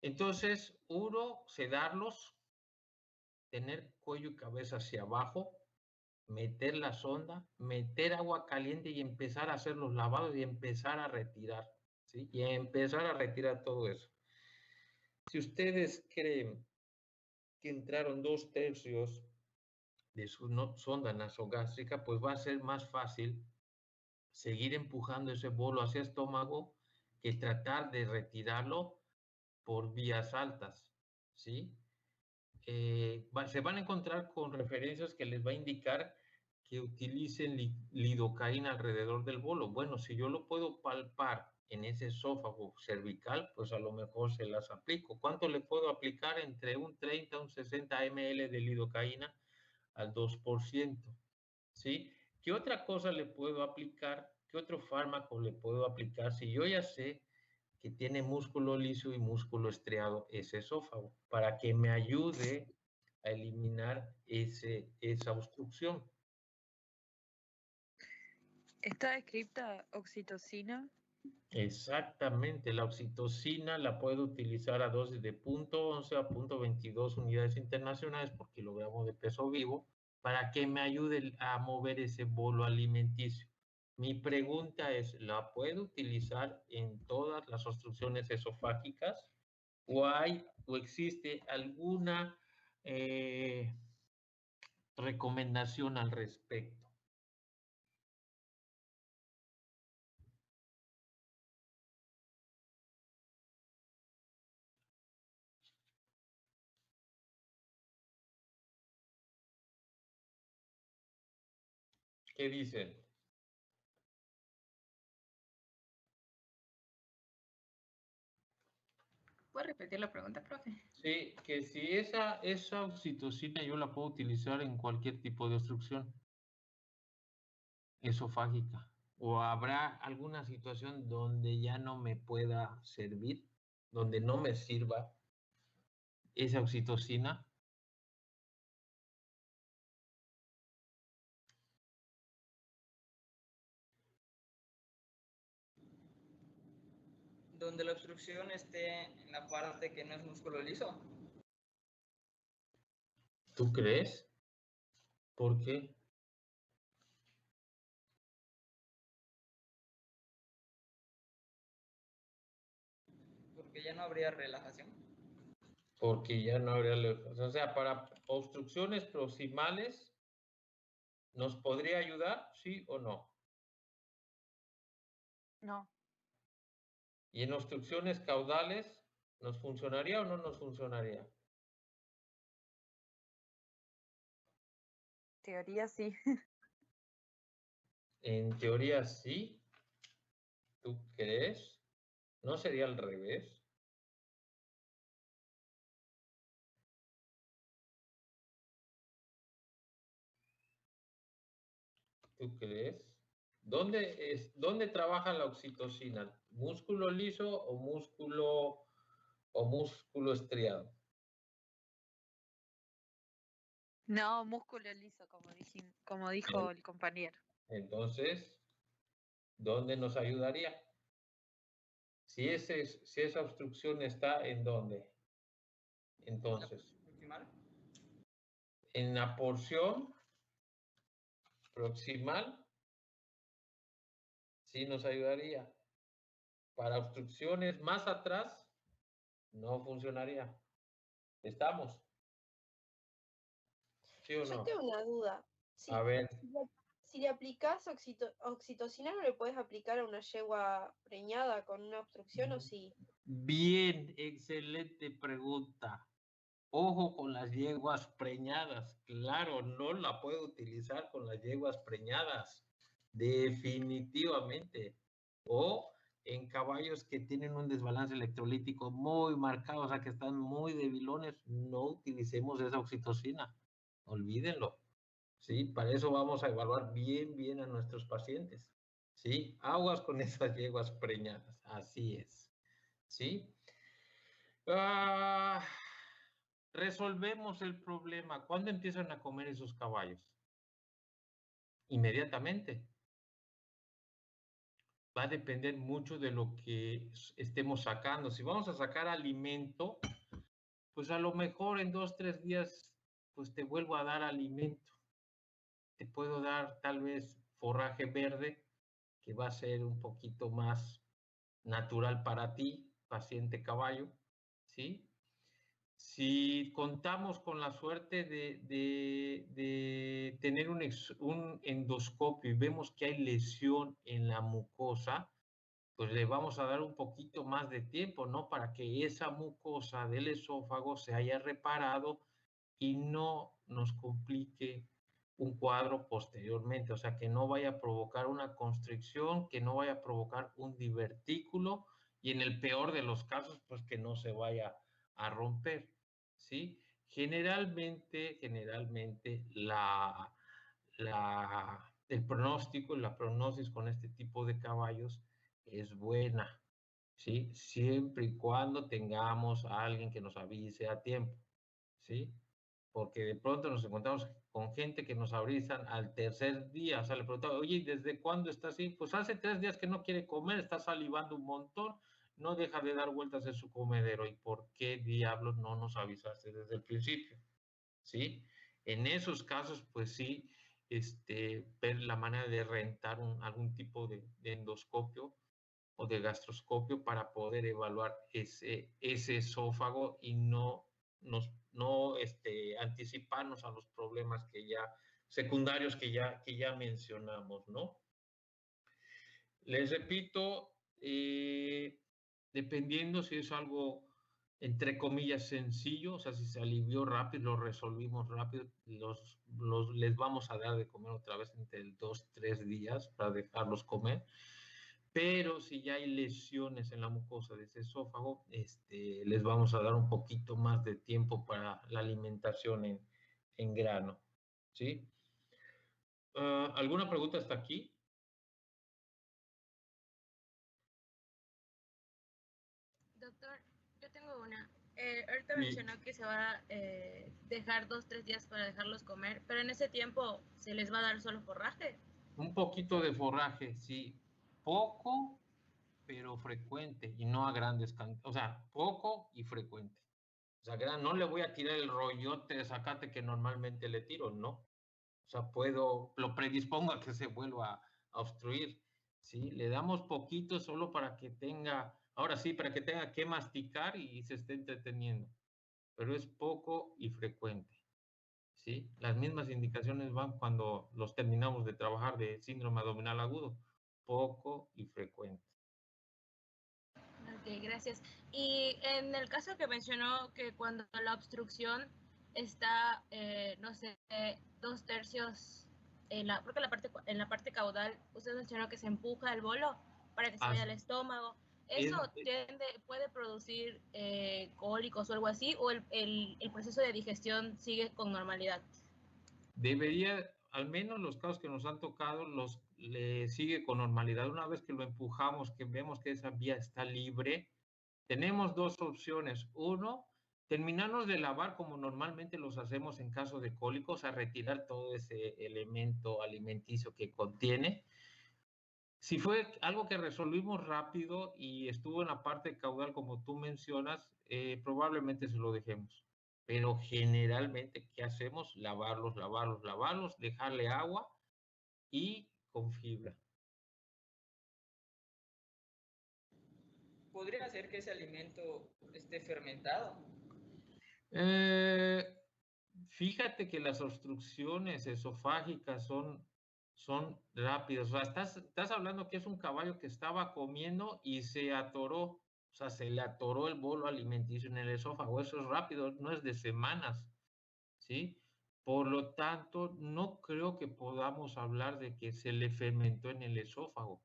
Entonces, uno, sedarlos, tener cuello y cabeza hacia abajo, meter la sonda, meter agua caliente y empezar a hacer los lavados y empezar a retirar, ¿sí? Y empezar a retirar todo eso. Si ustedes creen que entraron 2/3 de su sonda nasogástrica, pues va a ser más fácil seguir empujando ese bolo hacia el estómago que tratar de retirarlo por vías altas, ¿sí? Se van a encontrar con referencias que les va a indicar que utilicen lidocaína alrededor del bolo. Bueno, si yo lo puedo palpar en ese esófago cervical, pues a lo mejor se las aplico. ¿Cuánto le puedo aplicar? Entre un 30 a un 60 ml de lidocaína al 2%, ¿sí? ¿Qué otra cosa le puedo aplicar? ¿Qué otro fármaco le puedo aplicar? Si yo ya sé que tiene músculo liso y músculo estriado ese esófago, para que me ayude a eliminar esa obstrucción. ¿Está descrita oxitocina? Exactamente, la oxitocina la puedo utilizar a dosis de 0.11 a 0.22 unidades internacionales por kilogramo de peso vivo para que me ayude a mover ese bolo alimenticio. Mi pregunta es, ¿la puedo utilizar en todas las obstrucciones esofágicas o existe alguna recomendación al respecto? ¿Qué dicen? ¿Puede repetir la pregunta, profe? Sí, que si esa oxitocina yo la puedo utilizar en cualquier tipo de obstrucción esofágica, o habrá alguna situación donde ya no me pueda servir, donde no me sirva esa oxitocina. Donde la obstrucción esté en la parte que no es músculo liso. ¿Tú crees? ¿Por qué? Porque ya no habría relajación. Porque ya no habría lejos. O sea, para obstrucciones proximales, ¿nos podría ayudar? ¿Sí o no? No. Y en obstrucciones caudales, ¿nos funcionaría o no nos funcionaría? Teoría sí. En teoría sí. ¿Tú crees? ¿No sería al revés? ¿Tú crees? ¿Dónde trabaja la oxitocina? ¿Músculo liso o músculo estriado? No, músculo liso, como dijo el compañero. Entonces, ¿dónde nos ayudaría? Si esa obstrucción está ¿en dónde? Entonces, ¿Proximal? en la porción proximal, sí nos ayudaría. Para obstrucciones más atrás, no funcionaría. ¿Estamos? ¿Sí o Yo no? tengo una duda. A ver, Si le aplicás oxitocina, ¿no le puedes aplicar a una yegua preñada con una obstrucción o sí? bien, excelente pregunta. Ojo con las yeguas preñadas. Claro, no la puedo utilizar con las yeguas preñadas. Definitivamente. O en caballos que tienen un desbalance electrolítico muy marcado, o sea, que están muy debilones, no utilicemos esa oxitocina. Olvídenlo. ¿Sí? Para eso vamos a evaluar bien a nuestros pacientes. ¿Sí? Aguas con esas yeguas preñadas. Así es. ¿Sí? Ah, resolvemos el problema. ¿Cuándo empiezan a comer esos caballos? Inmediatamente. Va a depender mucho de lo que estemos sacando. Si vamos a sacar alimento, pues a lo mejor en 2, 3 días, pues te vuelvo a dar alimento. Te puedo dar tal vez forraje verde, que va a ser un poquito más natural para ti, paciente caballo, ¿sí? Si contamos con la suerte de tener un endoscopio y vemos que hay lesión en la mucosa, pues le vamos a dar un poquito más de tiempo, ¿no? Para que esa mucosa del esófago se haya reparado y no nos complique un cuadro posteriormente, o sea, que no vaya a provocar una constricción, que no vaya a provocar un divertículo y en el peor de los casos, pues que no se vaya a romper, ¿sí? Generalmente el pronóstico y la prognosis con este tipo de caballos es buena, ¿sí? Siempre y cuando tengamos a alguien que nos avise a tiempo, ¿sí? Porque de pronto nos encontramos con gente que nos avisan al tercer día, o sea, le preguntaba, oye, ¿y desde cuándo está así? Pues hace 3 días que no quiere comer, está salivando un montón, no deja de dar vueltas en su comedero. ¿Y por qué diablos no nos avisaste desde el principio? ¿Sí? En esos casos, pues sí, ver la manera de rentar algún tipo de endoscopio o de gastroscopio para poder evaluar ese esófago y no anticiparnos a los problemas secundarios que ya mencionamos, ¿no? Les repito, dependiendo si es algo entre comillas sencillo, o sea, si se alivió rápido, lo resolvimos rápido, les vamos a dar de comer otra vez entre 2, 3 días para dejarlos comer. Pero si ya hay lesiones en la mucosa de ese esófago, les vamos a dar un poquito más de tiempo para la alimentación en grano, ¿sí? ¿Alguna pregunta hasta aquí? Doctor, yo tengo una. Ahorita Sí. mencionó que se va a dejar 2, 3 días para dejarlos comer, pero en ese tiempo se les va a dar solo forraje. Un poquito de forraje, sí. Poco, pero frecuente y no a grandes cantidades. O sea, poco y frecuente. O sea, no le voy a tirar el rollote de zacate que normalmente le tiro, no. O sea, lo predispongo a que se vuelva a obstruir, ¿sí? Le damos poquito solo para que tenga, ahora sí, para que tenga que masticar y se esté entreteniendo, pero es poco y frecuente, ¿sí? Las mismas indicaciones van cuando los terminamos de trabajar de síndrome abdominal agudo, poco y frecuente. Ok, gracias. Y en el caso que mencionó que cuando la obstrucción está, no sé, 2/3 porque en la parte caudal, usted mencionó que se empuja el bolo para que se vaya al estómago. ¿Eso puede producir cólicos o algo así? ¿O el proceso de digestión sigue con normalidad? Debería, al menos los casos que nos han tocado, le sigue con normalidad. Una vez que lo empujamos, que vemos que esa vía está libre, tenemos dos opciones. Uno, terminarnos de lavar como normalmente los hacemos en caso de cólicos, a retirar todo ese elemento alimenticio que contiene. Si fue algo que resolvimos rápido y estuvo en la parte caudal, como tú mencionas, probablemente se lo dejemos. Pero generalmente, ¿qué hacemos? Lavarlos, dejarle agua y con fibra. ¿Podría ser que ese alimento esté fermentado? Fíjate que las obstrucciones esofágicas son rápidas. O sea, estás hablando que es un caballo que estaba comiendo y se atoró. O sea, se le atoró el bolo alimenticio en el esófago. Eso es rápido, no es de semanas, ¿sí? Por lo tanto, no creo que podamos hablar de que se le fermentó en el esófago.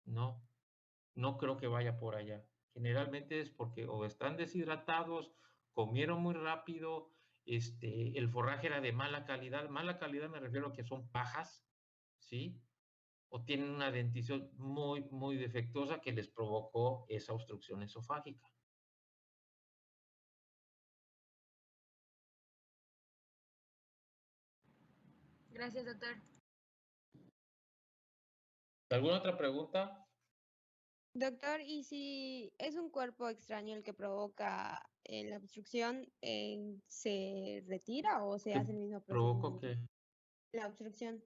No creo que vaya por allá. Generalmente es porque o están deshidratados, comieron muy rápido, el forraje era de mala calidad. Mala calidad me refiero a que son pajas, ¿sí? O tienen una dentición muy, muy defectuosa que les provocó esa obstrucción esofágica. Gracias, doctor. ¿Alguna otra pregunta? Doctor, ¿y si es un cuerpo extraño el que provoca la obstrucción, se retira o se hace el mismo ¿Provocó procedimiento? qué? La obstrucción.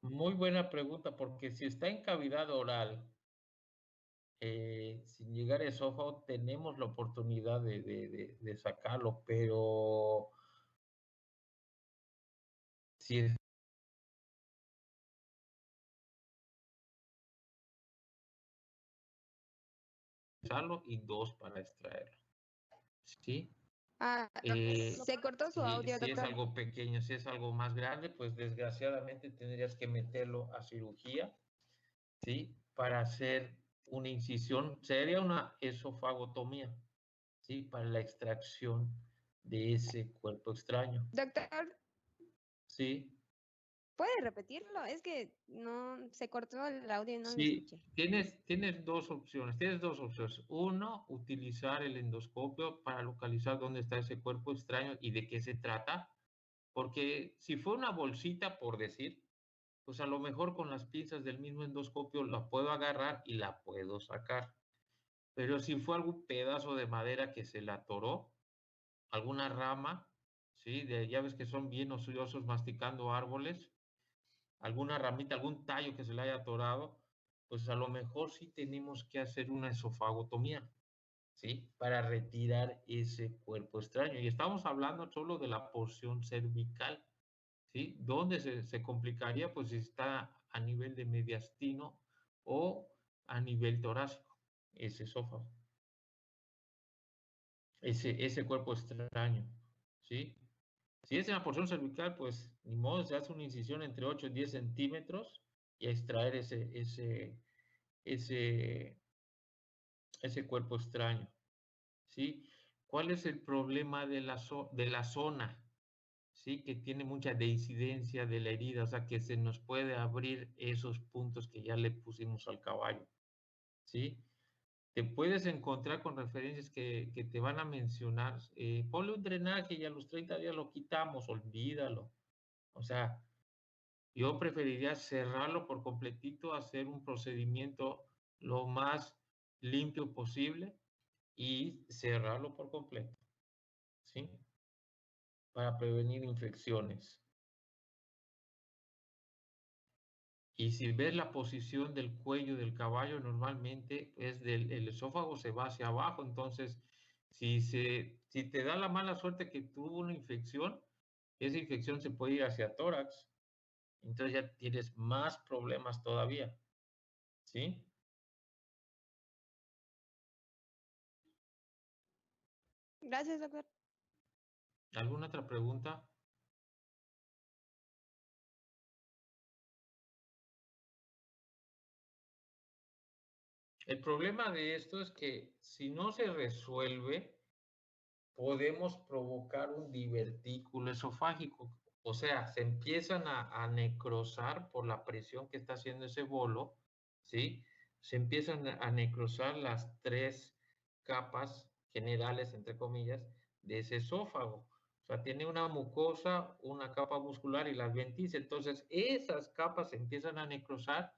Muy buena pregunta, porque si está en cavidad oral, sin llegar a esófago, tenemos la oportunidad de sacarlo, pero si es y 2 para extraerlo, ¿sí? Se cortó su audio, si es doctor. algo pequeño, si es algo más grande, pues desgraciadamente tendrías que meterlo a cirugía, ¿sí? Para hacer una incisión, sería una esofagotomía, ¿sí? Para la extracción de ese cuerpo extraño. Doctor, ¿Sí? ¿puede repetirlo? Es que no se cortó el audio y no lo Sí, escuché. tienes dos opciones. Uno, utilizar el endoscopio para localizar dónde está ese cuerpo extraño y de qué se trata. Porque si fue una bolsita, por decir, pues a lo mejor con las pinzas del mismo endoscopio la puedo agarrar y la puedo sacar. Pero si fue algún pedazo de madera que se la atoró, alguna rama, ¿sí? Ya ves que son bien ociosos masticando árboles, alguna ramita, algún tallo que se le haya atorado, pues a lo mejor sí tenemos que hacer una esofagotomía, ¿sí? Para retirar ese cuerpo extraño. Y estamos hablando solo de la porción cervical, ¿sí? ¿Dónde se complicaría? Pues si está a nivel de mediastino o a nivel torácico, ese esófago, ese cuerpo extraño, ¿sí? Si es en la porción cervical, pues ni modo, se hace una incisión entre 8 y 10 centímetros y a extraer ese cuerpo extraño, ¿sí? ¿Cuál es el problema de la zona? ¿Sí? Que tiene mucha deincidencia de la herida, o sea, que se nos puede abrir esos puntos que ya le pusimos al caballo, ¿sí? Te puedes encontrar con referencias que te van a mencionar, ponle un drenaje y a los 30 días lo quitamos, olvídalo. O sea, yo preferiría cerrarlo por completito, hacer un procedimiento lo más limpio posible, y cerrarlo por completo, ¿sí? Para prevenir infecciones. Y si ves la posición del cuello del caballo, normalmente es el esófago se va hacia abajo. Entonces, si te da la mala suerte que tuvo una infección, esa infección se puede ir hacia tórax. Entonces ya tienes más problemas todavía, ¿sí? Gracias, doctor. ¿Alguna otra pregunta? El problema de esto es que si no se resuelve, podemos provocar un divertículo esofágico. O sea, se empiezan a necrosar por la presión que está haciendo ese bolo, ¿sí? Se empiezan a necrosar las 3 capas generales, entre comillas, de ese esófago. O sea, tiene una mucosa, una capa muscular y las ventices. Entonces, esas capas se empiezan a necrosar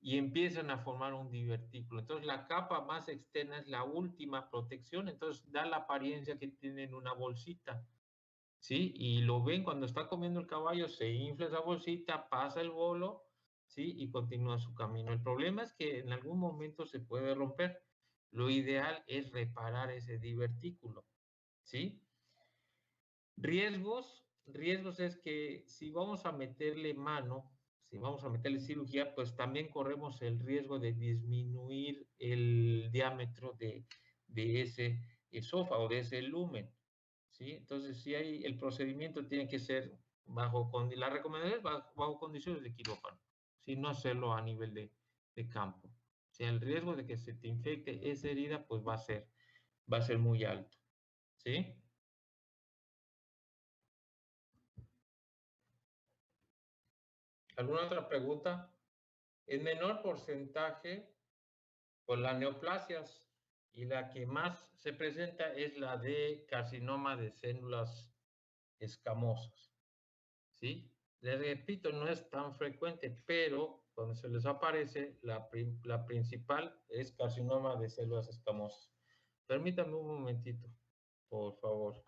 y empiezan a formar un divertículo. Entonces la capa más externa es la última protección, entonces da la apariencia que tienen una bolsita, ¿sí? Y lo ven cuando está comiendo el caballo, se infla esa bolsita, pasa el bolo, ¿sí? Y continúa su camino. El problema es que en algún momento se puede romper. Lo ideal es reparar ese divertículo, ¿sí? Riesgos es que si vamos a meterle mano, si vamos a meterle cirugía, pues también corremos el riesgo de disminuir el diámetro de ese esófago, de ese lumen, ¿sí? Entonces, si hay, el procedimiento tiene que ser la recomendación es bajo condiciones de quirófano, si no hacerlo a nivel de campo. O sea, el riesgo de que se te infecte esa herida, pues va a ser muy alto, ¿sí? ¿Alguna otra pregunta? En menor porcentaje, pues las neoplasias, y la que más se presenta es la de carcinoma de células escamosas, ¿sí? Les repito, no es tan frecuente, pero cuando se les aparece, la principal es carcinoma de células escamosas. Permítame un momentito, por favor.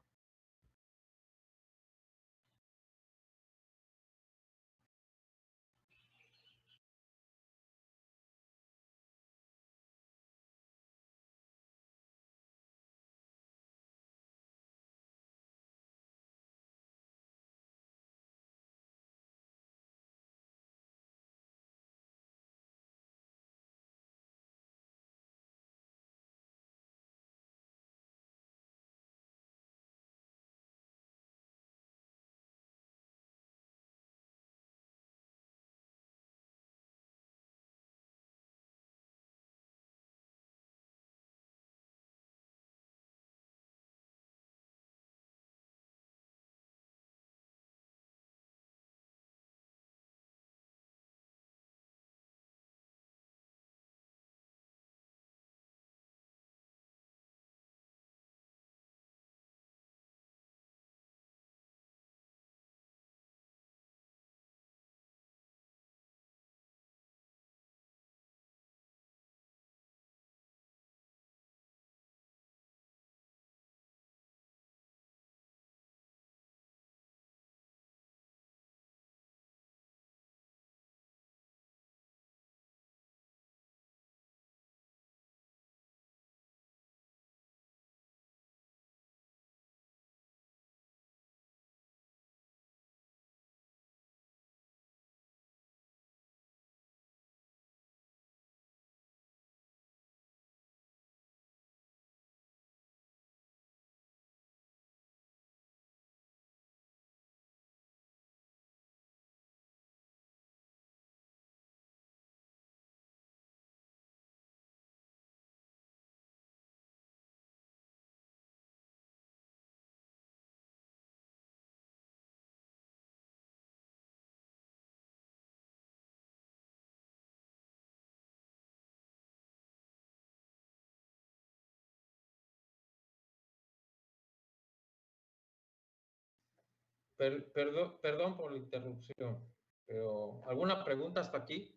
Perdón por la interrupción, pero ¿alguna pregunta hasta aquí?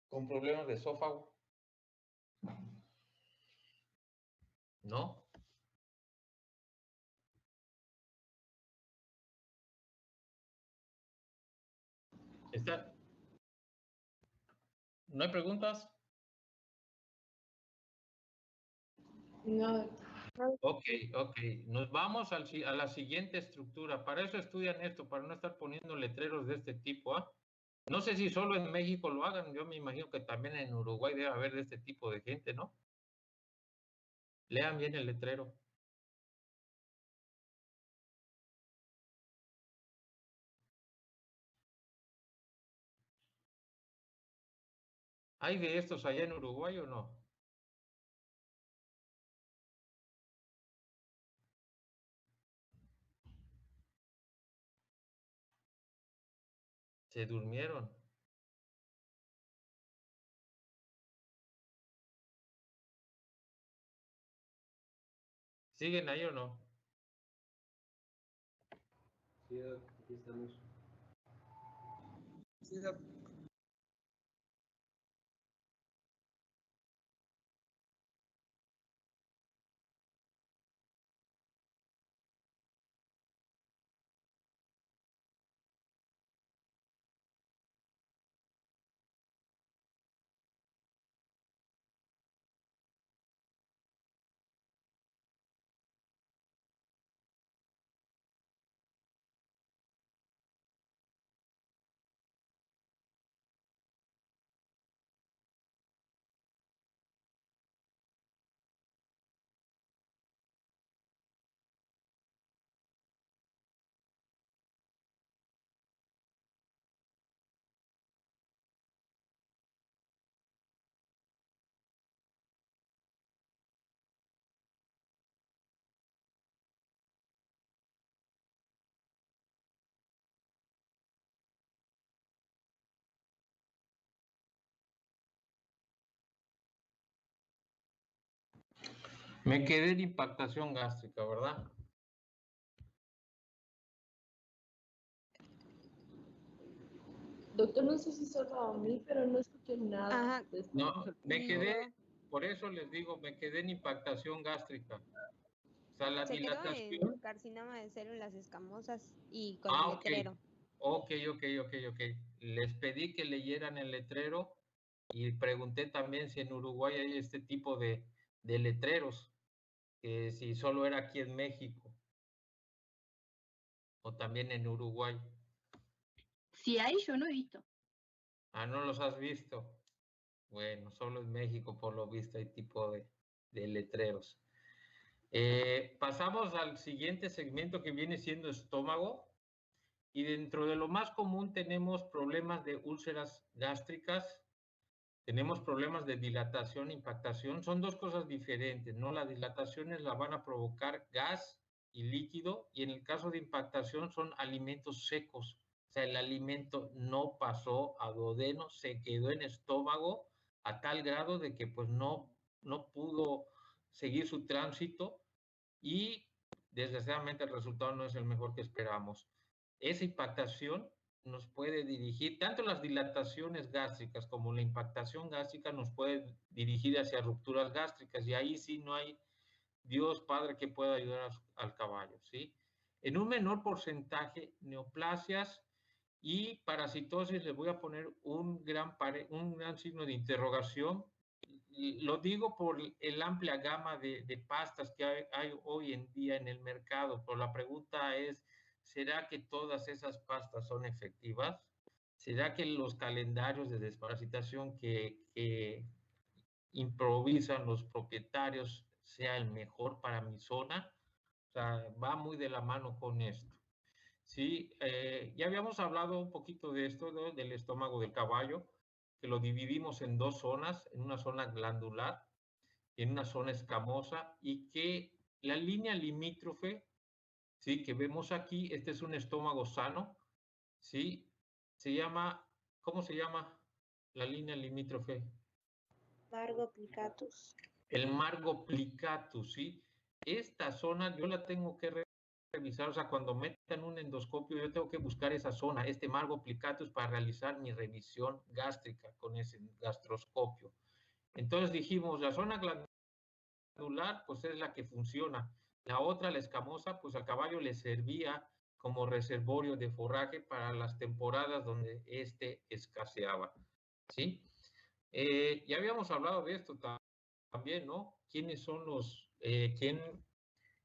¿Con problemas de esófago? ¿No? ¿No hay preguntas? No. Ok. Nos vamos a la siguiente estructura. Para eso estudian esto, para no estar poniendo letreros de este tipo. ¿Ah? No sé si solo en México lo hagan. Yo me imagino que también en Uruguay debe haber de este tipo de gente, ¿no? Lean bien el letrero. ¿Hay de estos allá en Uruguay o no? Se durmieron. ¿Siguen ahí o no? Sí, aquí estamos. Sí, doc. Me quedé en impactación gástrica, ¿verdad? Doctor, no sé si solo a mí, pero no escuché nada. Ajá. No, me Sí, quedé, por eso les digo, me quedé en impactación gástrica. O sea, la se quedó en dilatación. carcinoma de células escamosas y con el Ah, ok. letrero. Ok. Les pedí que leyeran el letrero y pregunté también si en Uruguay hay este tipo de letreros, que si solo era aquí en México o también en Uruguay. Si hay, yo no he visto. Ah, ¿no los has visto? Bueno, solo en México por lo visto hay tipo de letreros. Pasamos al siguiente segmento que viene siendo estómago. Y dentro de lo más común tenemos problemas de úlceras gástricas, tenemos problemas de dilatación, impactación, son dos cosas diferentes, ¿no? Las dilataciones la van a provocar gas y líquido, y en el caso de impactación son alimentos secos, o sea, el alimento no pasó a duodeno, se quedó en estómago a tal grado de que pues no pudo seguir su tránsito y desgraciadamente el resultado no es el mejor que esperamos. Esa impactación nos puede dirigir, tanto las dilataciones gástricas como la impactación gástrica nos puede dirigir hacia rupturas gástricas y ahí sí no hay Dios Padre que pueda ayudar al caballo, ¿sí? En un menor porcentaje, neoplasias y parasitosis, les voy a poner un gran signo de interrogación. Lo digo por el amplia gama de pastas que hay hoy en día en el mercado, pero la pregunta es, ¿será que todas esas pastas son efectivas? ¿Será que los calendarios de desparasitación que improvisan los propietarios sea el mejor para mi zona? O sea, va muy de la mano con esto. Sí, ya habíamos hablado un poquito de esto, ¿no? Del estómago del caballo, que lo dividimos en dos zonas, en una zona glandular y en una zona escamosa, y que la línea limítrofe, ¿sí? Que vemos aquí, este es un estómago sano, ¿sí? Se llama, ¿cómo se llama la línea limítrofe? Margo plicatus. El margo plicatus, ¿sí? Esta zona yo la tengo que revisar, o sea, cuando metan un endoscopio, yo tengo que buscar esa zona, este margo plicatus, para realizar mi revisión gástrica con ese gastroscopio. Entonces dijimos, la zona glandular glandular, pues es la que funciona. La otra, la escamosa, pues al caballo le servía como reservorio de forraje para las temporadas donde escaseaba, ¿sí? Ya habíamos hablado de esto también, ¿no? ¿Quiénes son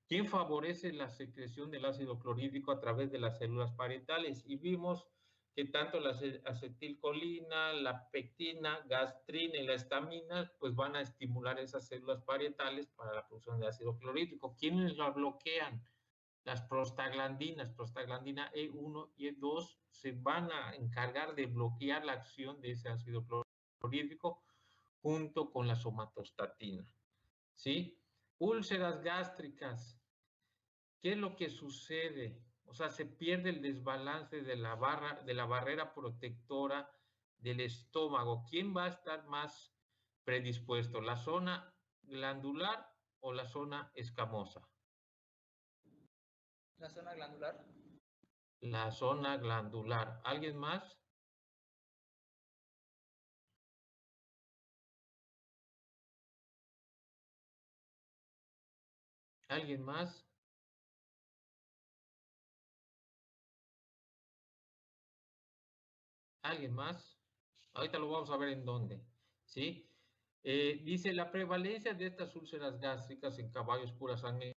quién favorece la secreción del ácido clorhídrico a través de las células parietales? Y vimos que tanto la acetilcolina, la pectina, gastrina y la estamina, pues van a estimular esas células parietales para la producción de ácido clorhídrico. ¿Quiénes la bloquean? Las prostaglandinas, prostaglandina E1 y E2, se van a encargar de bloquear la acción de ese ácido clorhídrico junto con la somatostatina, ¿sí? Úlceras gástricas. ¿Qué es lo que sucede? O sea, se pierde el desbalance de la barrera protectora del estómago. ¿Quién va a estar más predispuesto? ¿La zona glandular o la zona escamosa? La zona glandular. La zona glandular. ¿Alguien más? ¿Alguien más? ¿Alguien más? Ahorita lo vamos a ver en dónde, ¿sí? Dice, la prevalencia de estas úlceras gástricas en caballos pura sangre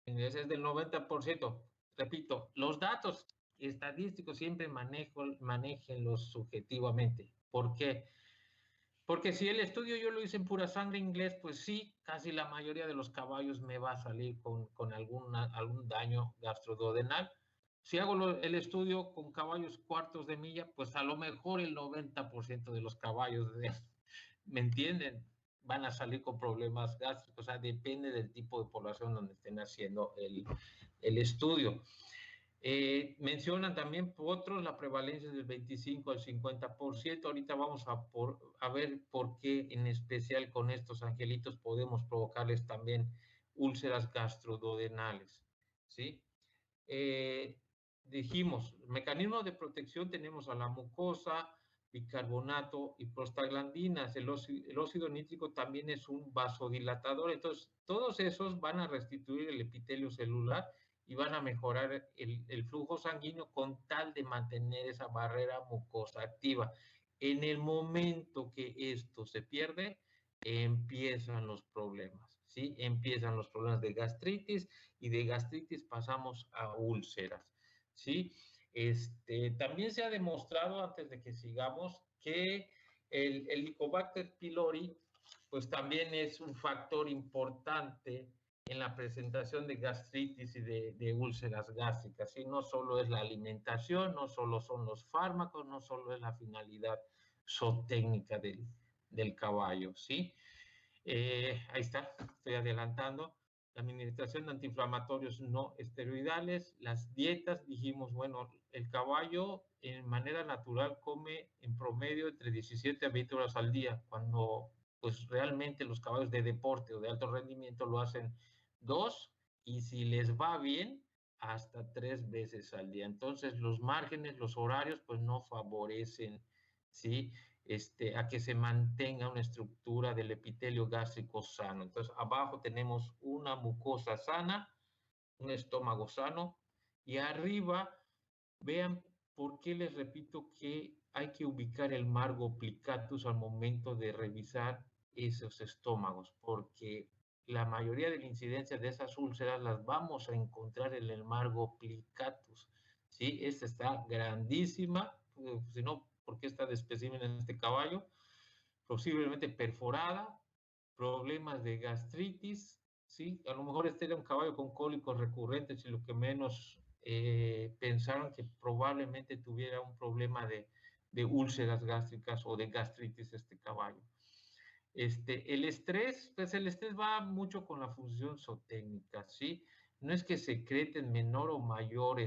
es del 90%. Repito, los datos estadísticos siempre manéjenlos subjetivamente. ¿Por qué? Porque si el estudio yo lo hice en pura sangre inglés, pues sí, casi la mayoría de los caballos me va a salir con algún daño gastroduodenal. Si hago el estudio con caballos cuartos de milla, pues a lo mejor el 90% de los caballos, ¿me entienden? Van a salir con problemas gástricos. O sea, depende del tipo de población donde estén haciendo el estudio. Mencionan también otros la prevalencia del 25 al 50%. Ahorita vamos a ver por qué en especial con estos angelitos podemos provocarles también úlceras gastroduodenales, ¿sí? Dijimos, mecanismo de protección tenemos a la mucosa, bicarbonato y prostaglandinas. El óxido nítrico también es un vasodilatador. Entonces, todos esos van a restituir el epitelio celular y van a mejorar el flujo sanguíneo con tal de mantener esa barrera mucosa activa. En el momento que esto se pierde, empiezan los problemas, ¿sí? Empiezan los problemas de gastritis y de gastritis pasamos a úlceras, ¿sí? También se ha demostrado, antes de que sigamos, que el Helicobacter pylori, pues también es un factor importante en la presentación de gastritis y de úlceras gástricas, ¿sí? No solo es la alimentación, no solo son los fármacos, no solo es la finalidad zootécnica del caballo, ¿sí? Ahí está, estoy adelantando. La administración de antiinflamatorios no esteroidales, las dietas, dijimos, bueno, el caballo en manera natural come en promedio entre 17 a 20 horas al día, cuando pues realmente los caballos de deporte o de alto rendimiento lo hacen 2 y si les va bien, hasta 3 veces al día. Entonces los márgenes, los horarios, pues no favorecen, ¿sí? A que se mantenga una estructura del epitelio gástrico sano. Entonces, abajo tenemos una mucosa sana, un estómago sano, y arriba, vean por qué les repito que hay que ubicar el margo plicatus al momento de revisar esos estómagos, porque la mayoría de la incidencia de esas úlceras las vamos a encontrar en el margo plicatus, ¿sí? Esta está grandísima, si no, ¿por qué está de espécimen en este caballo? Posiblemente perforada, problemas de gastritis, ¿sí? A lo mejor este era un caballo con cólicos recurrentes y lo que menos pensaron que probablemente tuviera un problema de úlceras gástricas o de gastritis este caballo. El estrés, pues el estrés va mucho con la función zootécnica, ¿sí? No es que secreten menor o mayor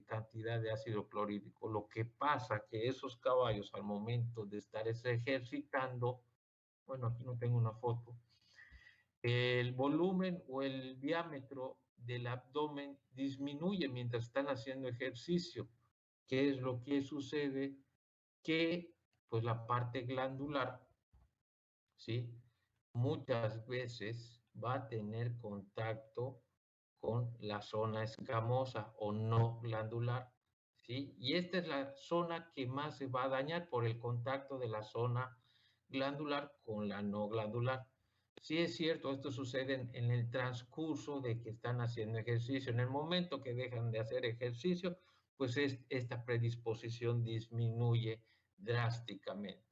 cantidad de ácido clorhídrico. Lo que pasa que esos caballos al momento de estar ejercitando, bueno, aquí no tengo una foto, el volumen o el diámetro del abdomen disminuye mientras están haciendo ejercicio. ¿Qué es lo que sucede? Que pues la parte glandular, ¿sí? Muchas veces va a tener contacto con la zona escamosa o no glandular, ¿sí? Y esta es la zona que más se va a dañar por el contacto de la zona glandular con la no glandular. Sí es cierto, esto sucede en el transcurso de que están haciendo ejercicio. En el momento que dejan de hacer ejercicio, pues esta predisposición disminuye drásticamente.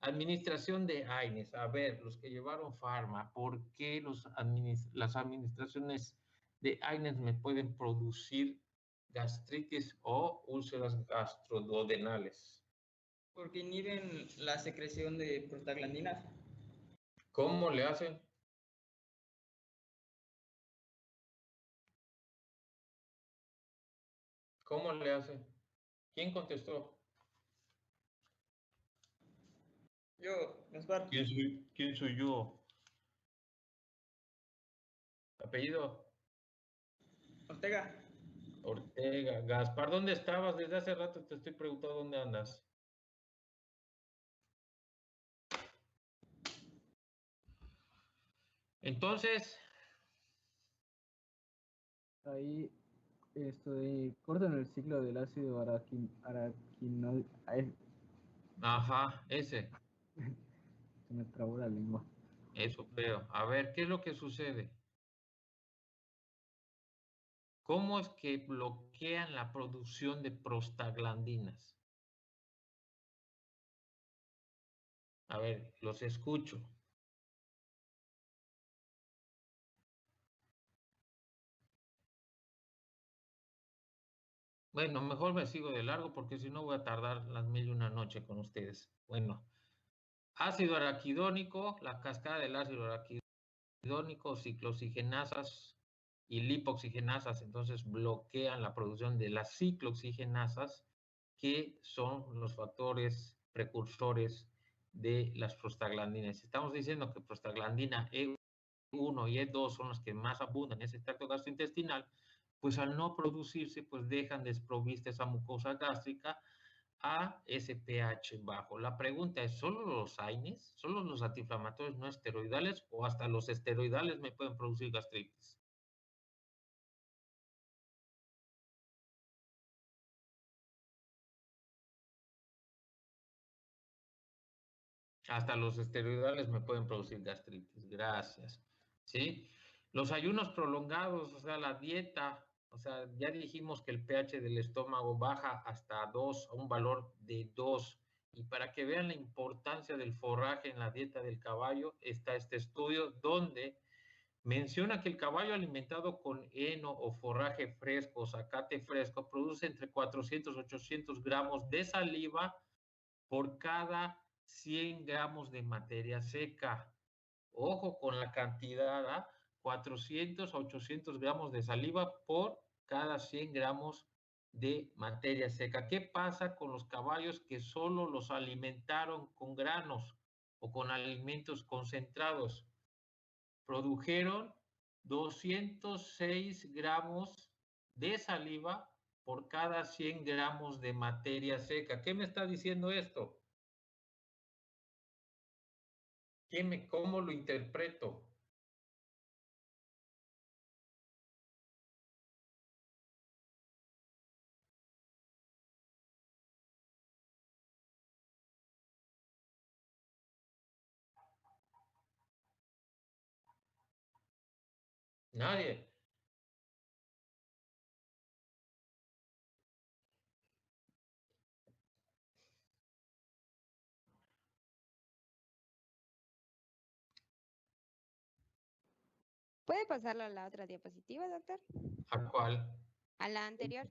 Administración de AINES. A ver, los que llevaron Pharma, ¿por qué las administraciones de AINES me pueden producir gastritis o úlceras gastroduodenales? Porque inhiben la secreción de prostaglandinas. ¿Cómo le hacen? ¿Cómo le hacen? ¿Quién contestó? Yo, Gaspar. ¿Quién soy yo? ¿Apellido? Ortega. Ortega. Gaspar, ¿dónde estabas? Desde hace rato te estoy preguntando dónde andas. Entonces, Ahí cortan el ciclo del ácido araquinoico. ajá, ese. Se me trabó la lengua. Eso creo. A ver, ¿qué es lo que sucede? ¿Cómo es que bloquean la producción de prostaglandinas? A ver, los escucho. Bueno, mejor me sigo de largo porque si no voy a tardar las 1001 noche con ustedes. Bueno, ácido araquidónico, la cascada del ácido araquidónico, ciclooxigenasas y lipoxigenasas, entonces bloquean la producción de las ciclooxigenasas, que son los factores precursores de las prostaglandinas. Estamos diciendo que prostaglandina E1 y E2 son las que más abundan en ese tracto gastrointestinal, pues al no producirse, pues dejan desprovista esa mucosa gástrica a ese pH bajo. La pregunta es, ¿solo los AINES, solo los antiinflamatorios no esteroidales o hasta los esteroidales me pueden producir gastritis? Hasta los esteroidales me pueden producir gastritis. Gracias. ¿Sí? Los ayunos prolongados, o sea, la dieta, o sea, ya dijimos que el pH del estómago baja hasta 2, a un valor de 2. Y para que vean la importancia del forraje en la dieta del caballo, está este estudio donde menciona que el caballo alimentado con heno o forraje fresco o zacate fresco produce entre 400 y 800 gramos de saliva por cada 100 gramos de materia seca. Ojo con la cantidad, ¿ah? 400 a 800 gramos de saliva por cada 100 gramos de materia seca. ¿Qué pasa con los caballos que solo los alimentaron con granos o con alimentos concentrados? Produjeron 206 gramos de saliva por cada 100 gramos de materia seca. ¿Qué me está diciendo esto? ¿Cómo lo interpreto? Nadie. ¿Puede pasarla a la otra diapositiva, doctor? ¿A cuál? A la anterior.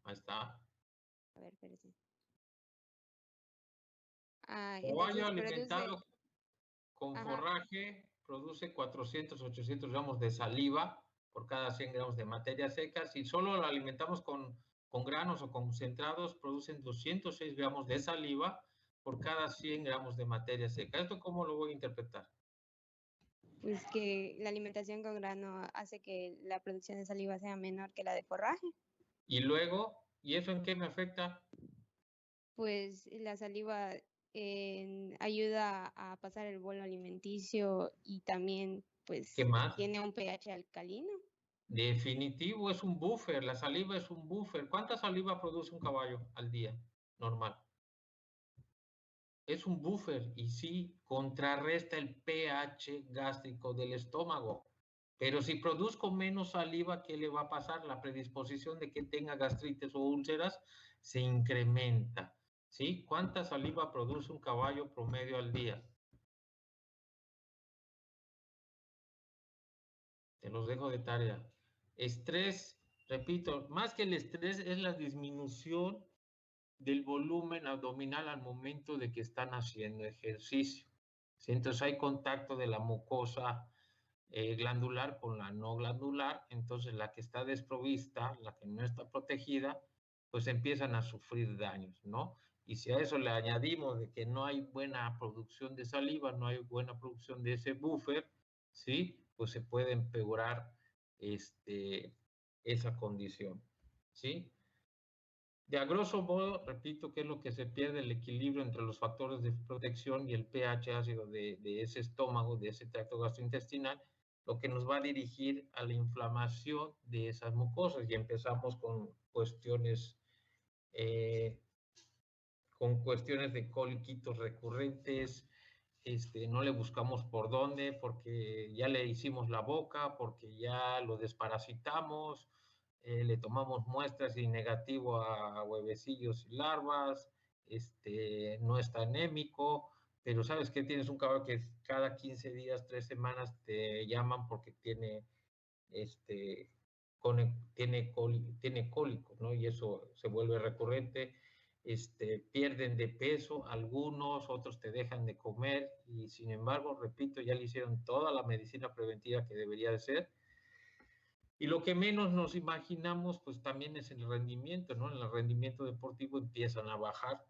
Ahí está. A ver, espérese. Ah, Caballo entonces alimentado con Ajá. forraje produce 400, 800 gramos de saliva por cada 100 gramos de materia seca. Si solo lo alimentamos con granos o concentrados, producen 206 gramos de saliva por cada 100 gramos de materia seca. ¿Esto cómo lo voy a interpretar? Pues que la alimentación con grano hace que la producción de saliva sea menor que la de forraje. Y luego, ¿y eso en qué me afecta? Pues la saliva ayuda a pasar el bolo alimenticio y también pues ¿Qué más? tiene un pH alcalino. Definitivo, es un buffer, la saliva es un buffer. ¿Cuánta saliva produce un caballo al día? Normal. Es un buffer y sí contrarresta el pH gástrico del estómago. Pero si produzco menos saliva, ¿qué le va a pasar? La predisposición de que tenga gastritis o úlceras se incrementa. ¿Sí? ¿Cuánta saliva produce un caballo promedio al día? Te los dejo de tarea. Estrés, repito, más que el estrés es la disminución del volumen abdominal al momento de que están haciendo ejercicio. ¿Sí? Entonces hay contacto de la mucosa glandular con la no glandular, entonces la que está desprovista, la que no está protegida, pues empiezan a sufrir daños, ¿no? Y si a eso le añadimos de que no hay buena producción de saliva, no hay buena producción de ese buffer, ¿sí? Pues se puede empeorar esa condición, ¿sí? De a grosso modo, repito, que es lo que se pierde el equilibrio entre los factores de protección y el pH ácido de ese estómago, de ese tracto gastrointestinal, lo que nos va a dirigir a la inflamación de esas mucosas. Y empezamos con cuestiones de coliquitos recurrentes, no le buscamos por dónde, porque ya le hicimos la boca, porque ya lo desparasitamos, le tomamos muestras y negativo a huevecillos y larvas, no está anémico, pero ¿sabes qué? Tienes un caballo que cada 15 días, 3 semanas te llaman porque tiene cólicos, ¿no? Y eso se vuelve recurrente. Pierden de peso algunos, otros te dejan de comer y sin embargo, repito, ya le hicieron toda la medicina preventiva que debería de ser. Y lo que menos nos imaginamos, pues también es el rendimiento, ¿no? En el rendimiento deportivo empiezan a bajar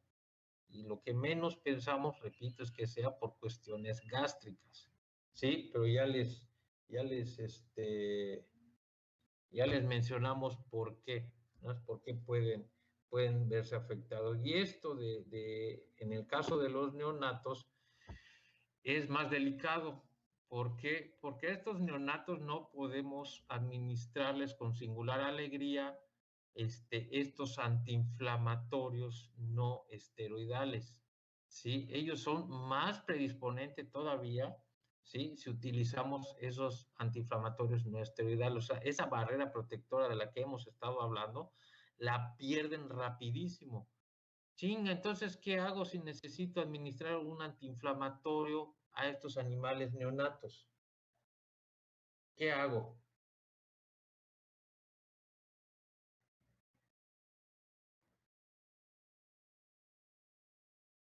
y lo que menos pensamos, repito, es que sea por cuestiones gástricas, ¿sí? Pero ya les mencionamos por qué, ¿no? Por qué pueden verse afectados. Y esto en el caso de los neonatos es más delicado. ¿Por qué? Porque a estos neonatos no podemos administrarles con singular alegría estos antiinflamatorios no esteroidales, ¿sí? Ellos son más predisponentes todavía, ¿sí? Si utilizamos esos antiinflamatorios no esteroidales, o sea, esa barrera protectora de la que hemos estado hablando, la pierden rapidísimo. Chinga, entonces, ¿qué hago si necesito administrar un antiinflamatorio a estos animales neonatos? ¿Qué hago?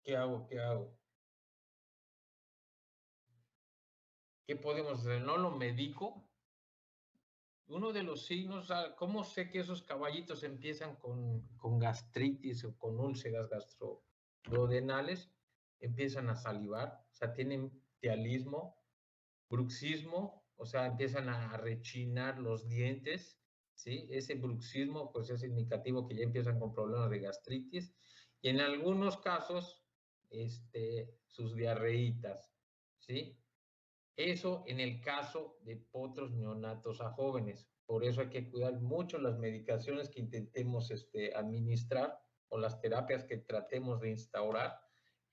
¿Qué hago? ¿Qué hago? ¿Qué podemos hacer? ¿No lo medico? Uno de los signos, ¿cómo sé que esos caballitos empiezan con gastritis o con úlceras gastroduodenales? Empiezan a salivar, o sea, tienen tialismo, bruxismo, o sea, empiezan a rechinar los dientes, ¿sí? Ese bruxismo, pues es indicativo que ya empiezan con problemas de gastritis. Y en algunos casos, sus diarreitas, ¿sí? Eso en el caso de potros neonatos a jóvenes. Por eso hay que cuidar mucho las medicaciones que intentemos administrar o las terapias que tratemos de instaurar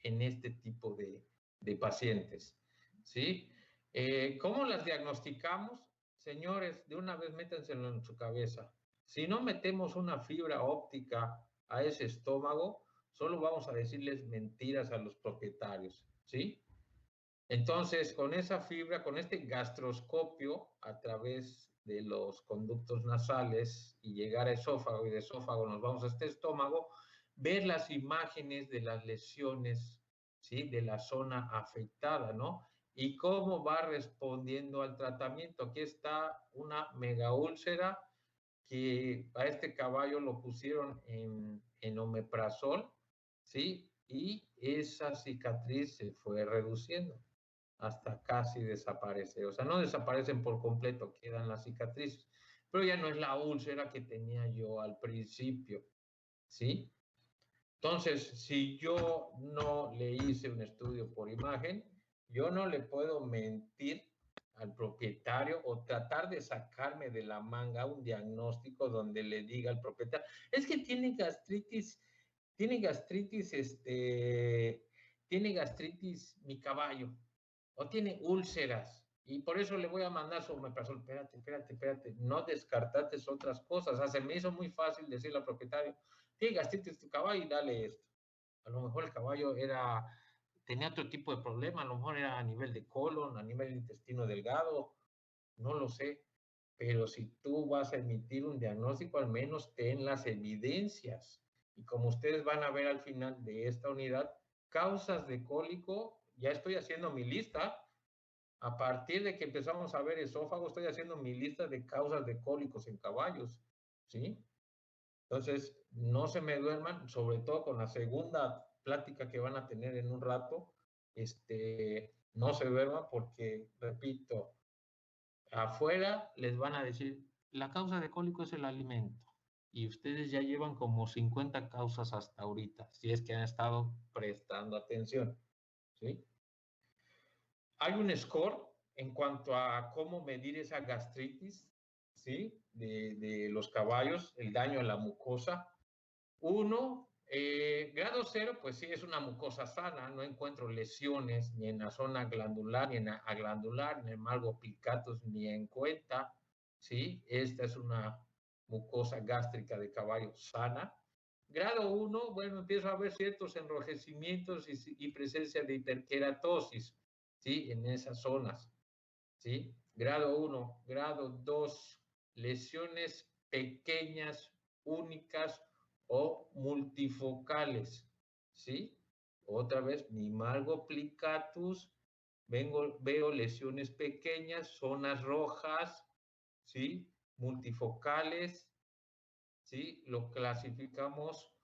en este tipo de pacientes, ¿sí? ¿Cómo las diagnosticamos? Señores, de una vez métenselo en su cabeza. Si no metemos una fibra óptica a ese estómago, solo vamos a decirles mentiras a los propietarios, ¿sí? Entonces, con esa fibra, con este gastroscopio a través de los conductos nasales y llegar a esófago y de esófago nos vamos a este estómago, ver las imágenes de las lesiones, ¿sí? De la zona afectada, ¿no? Y cómo va respondiendo al tratamiento. Aquí está una megaúlcera que a este caballo lo pusieron en omeprazol, ¿sí? Y esa cicatriz se fue reduciendo hasta casi desaparece. O sea, no desaparecen por completo, quedan las cicatrices. Pero ya no es la úlcera que tenía yo al principio, ¿sí? Entonces, si yo no le hice un estudio por imagen, yo no le puedo mentir al propietario o tratar de sacarme de la manga un diagnóstico donde le diga al propietario, es que tiene gastritis mi caballo, o tiene úlceras, y por eso le voy a mandar su omeprazol. Espérate, no descartates otras cosas. O sea, se me hizo muy fácil decirle al propietario, tiene gastritis tu caballo y dale esto. A lo mejor el caballo tenía otro tipo de problema, a lo mejor era a nivel de colon, a nivel de intestino delgado, no lo sé. Pero si tú vas a emitir un diagnóstico, al menos ten las evidencias. Y como ustedes van a ver al final de esta unidad, causas de cólico, ya estoy haciendo mi lista. A partir de que empezamos a ver esófago, estoy haciendo mi lista de causas de cólicos en caballos, ¿sí? Entonces, no se me duerman, sobre todo con la segunda plática que van a tener en un rato, no se duerman porque, repito, afuera les van a decir, la causa de cólico es el alimento. Y ustedes ya llevan como 50 causas hasta ahorita, si es que han estado prestando atención, ¿sí? Hay un score en cuanto a cómo medir esa gastritis, ¿sí? De los caballos, el daño a la mucosa. 1, grado 0, pues sí, es una mucosa sana, no encuentro lesiones ni en la zona glandular, ni en la aglandular, ni en margo plicatus, ni en cuenta, ¿sí? Esta es una mucosa gástrica de caballo sana. Grado 1, bueno, empiezo a ver ciertos enrojecimientos y presencia de hiperkeratosis, ¿sí? En esas zonas, ¿sí? Grado 1. Grado 2, lesiones pequeñas, únicas o multifocales, ¿sí? Otra vez, mi margo plicatus, veo lesiones pequeñas, zonas rojas, ¿sí? Multifocales, ¿sí? Lo clasificamos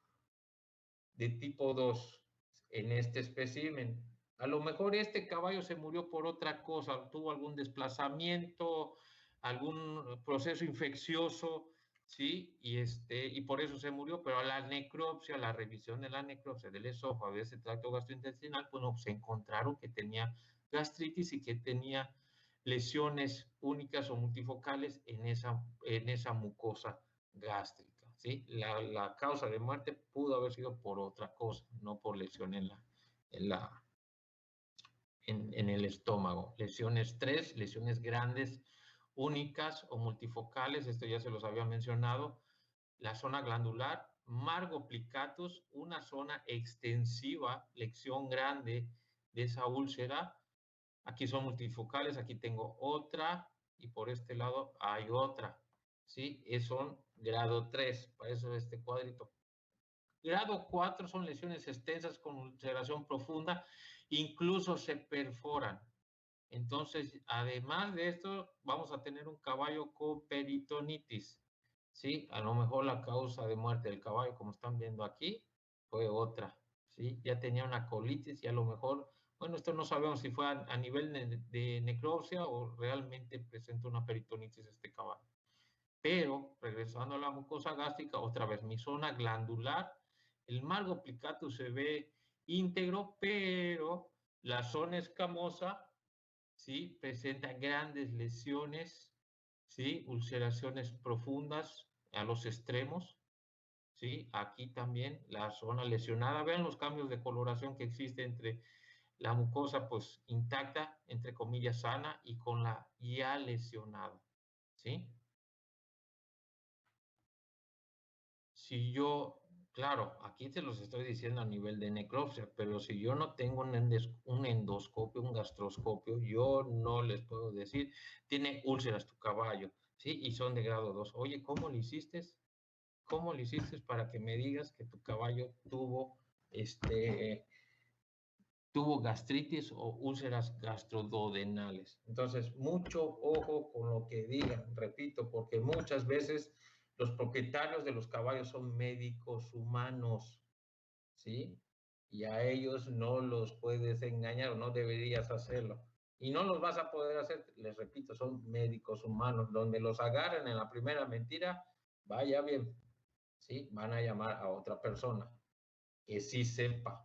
de tipo 2 en este espécimen. A lo mejor este caballo se murió por otra cosa, tuvo algún desplazamiento, algún proceso infeccioso, ¿sí? Y por eso se murió, pero a la necropsia, la revisión de la necropsia del esófago, de ese tracto gastrointestinal, pues no, se encontraron que tenía gastritis y que tenía lesiones únicas o multifocales en esa mucosa gástrica, ¿sí? La causa de muerte pudo haber sido por otra cosa, no por lesión en el estómago. Lesiones 3, lesiones grandes, únicas o multifocales, esto ya se los había mencionado. La zona glandular, margo plicatus, una zona extensiva, lesión grande de esa úlcera. Aquí son multifocales, aquí tengo otra y por este lado hay otra, ¿sí? Son grado 3, para eso este cuadrito. Grado 4 son lesiones extensas con ulceración profunda, incluso se perforan. Entonces, además de esto, vamos a tener un caballo con peritonitis, ¿sí? A lo mejor la causa de muerte del caballo, como están viendo aquí, fue otra, ¿sí? Ya tenía una colitis y a lo mejor, bueno, esto no sabemos si fue a nivel de necropsia o realmente presentó una peritonitis este caballo. Pero, regresando a la mucosa gástrica, otra vez, mi zona glandular, el margo plicatus se ve íntegro, pero la zona escamosa, ¿sí? Presenta grandes lesiones, ¿sí? Ulceraciones profundas a los extremos, ¿sí? Aquí también la zona lesionada. Vean los cambios de coloración que existe entre la mucosa, pues, intacta, entre comillas, sana, y con la ya lesionada, ¿sí? Si yo, claro, aquí te los estoy diciendo a nivel de necropsia, pero si yo no tengo un endoscopio, un gastroscopio, yo no les puedo decir, tiene úlceras tu caballo, ¿sí? Y son de grado 2. Oye, ¿cómo lo hiciste? ¿Cómo lo hiciste para que me digas que tu caballo tuvo gastritis o úlceras gastroduodenales? Entonces, mucho ojo con lo que digan, repito, porque muchas veces los propietarios de los caballos son médicos humanos, ¿sí? Y a ellos no los puedes engañar o no deberías hacerlo. Y no los vas a poder hacer, les repito, son médicos humanos. Donde los agarren en la primera mentira, vaya bien, ¿sí? Van a llamar a otra persona. sí sepa.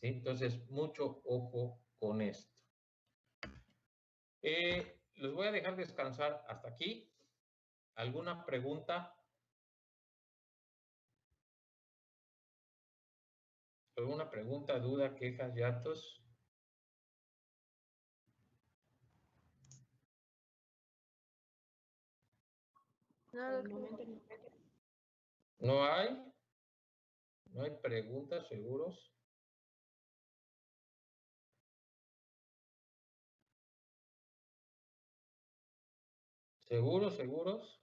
¿Sí? Entonces, mucho ojo con esto. Los voy a dejar descansar hasta aquí. ¿Alguna pregunta? ¿Alguna pregunta, duda, quejas, llantos? ¿No hay? ¿No hay preguntas, seguros? ¿Seguros, seguros?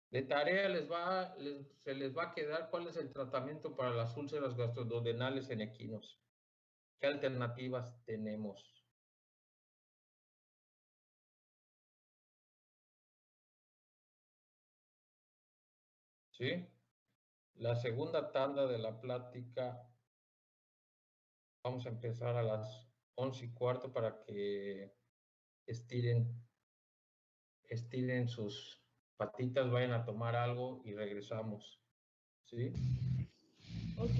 De tarea se les va a quedar cuál es el tratamiento para las úlceras gastroduodenales en equinos. ¿Qué alternativas tenemos? ¿Sí? La segunda tanda de la plática, vamos a empezar a las 11:15 para que estiren sus patitas, vayan a tomar algo y regresamos. ¿Sí? Ok.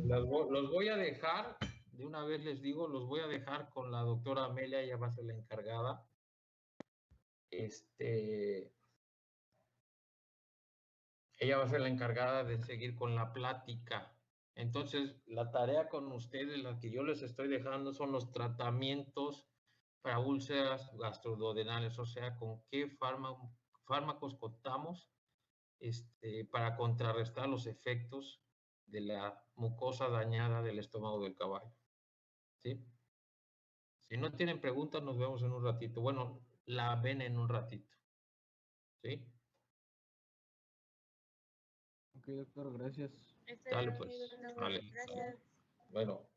Los voy a dejar, de una vez les digo, los voy a dejar con la doctora Amelia, ella va a ser la encargada. Ella va a ser la encargada de seguir con la plática. Entonces, la tarea con ustedes, la que yo les estoy dejando, son los tratamientos para úlceras gastroduodenales, o sea, con qué fármacos contamos para contrarrestar los efectos de la mucosa dañada del estómago del caballo. ¿Sí? Si no tienen preguntas, nos vemos en un ratito. Bueno, la ven en un ratito. ¿Sí? Ok, doctor, gracias. Dale, pues. Vale. Gracias. Bueno.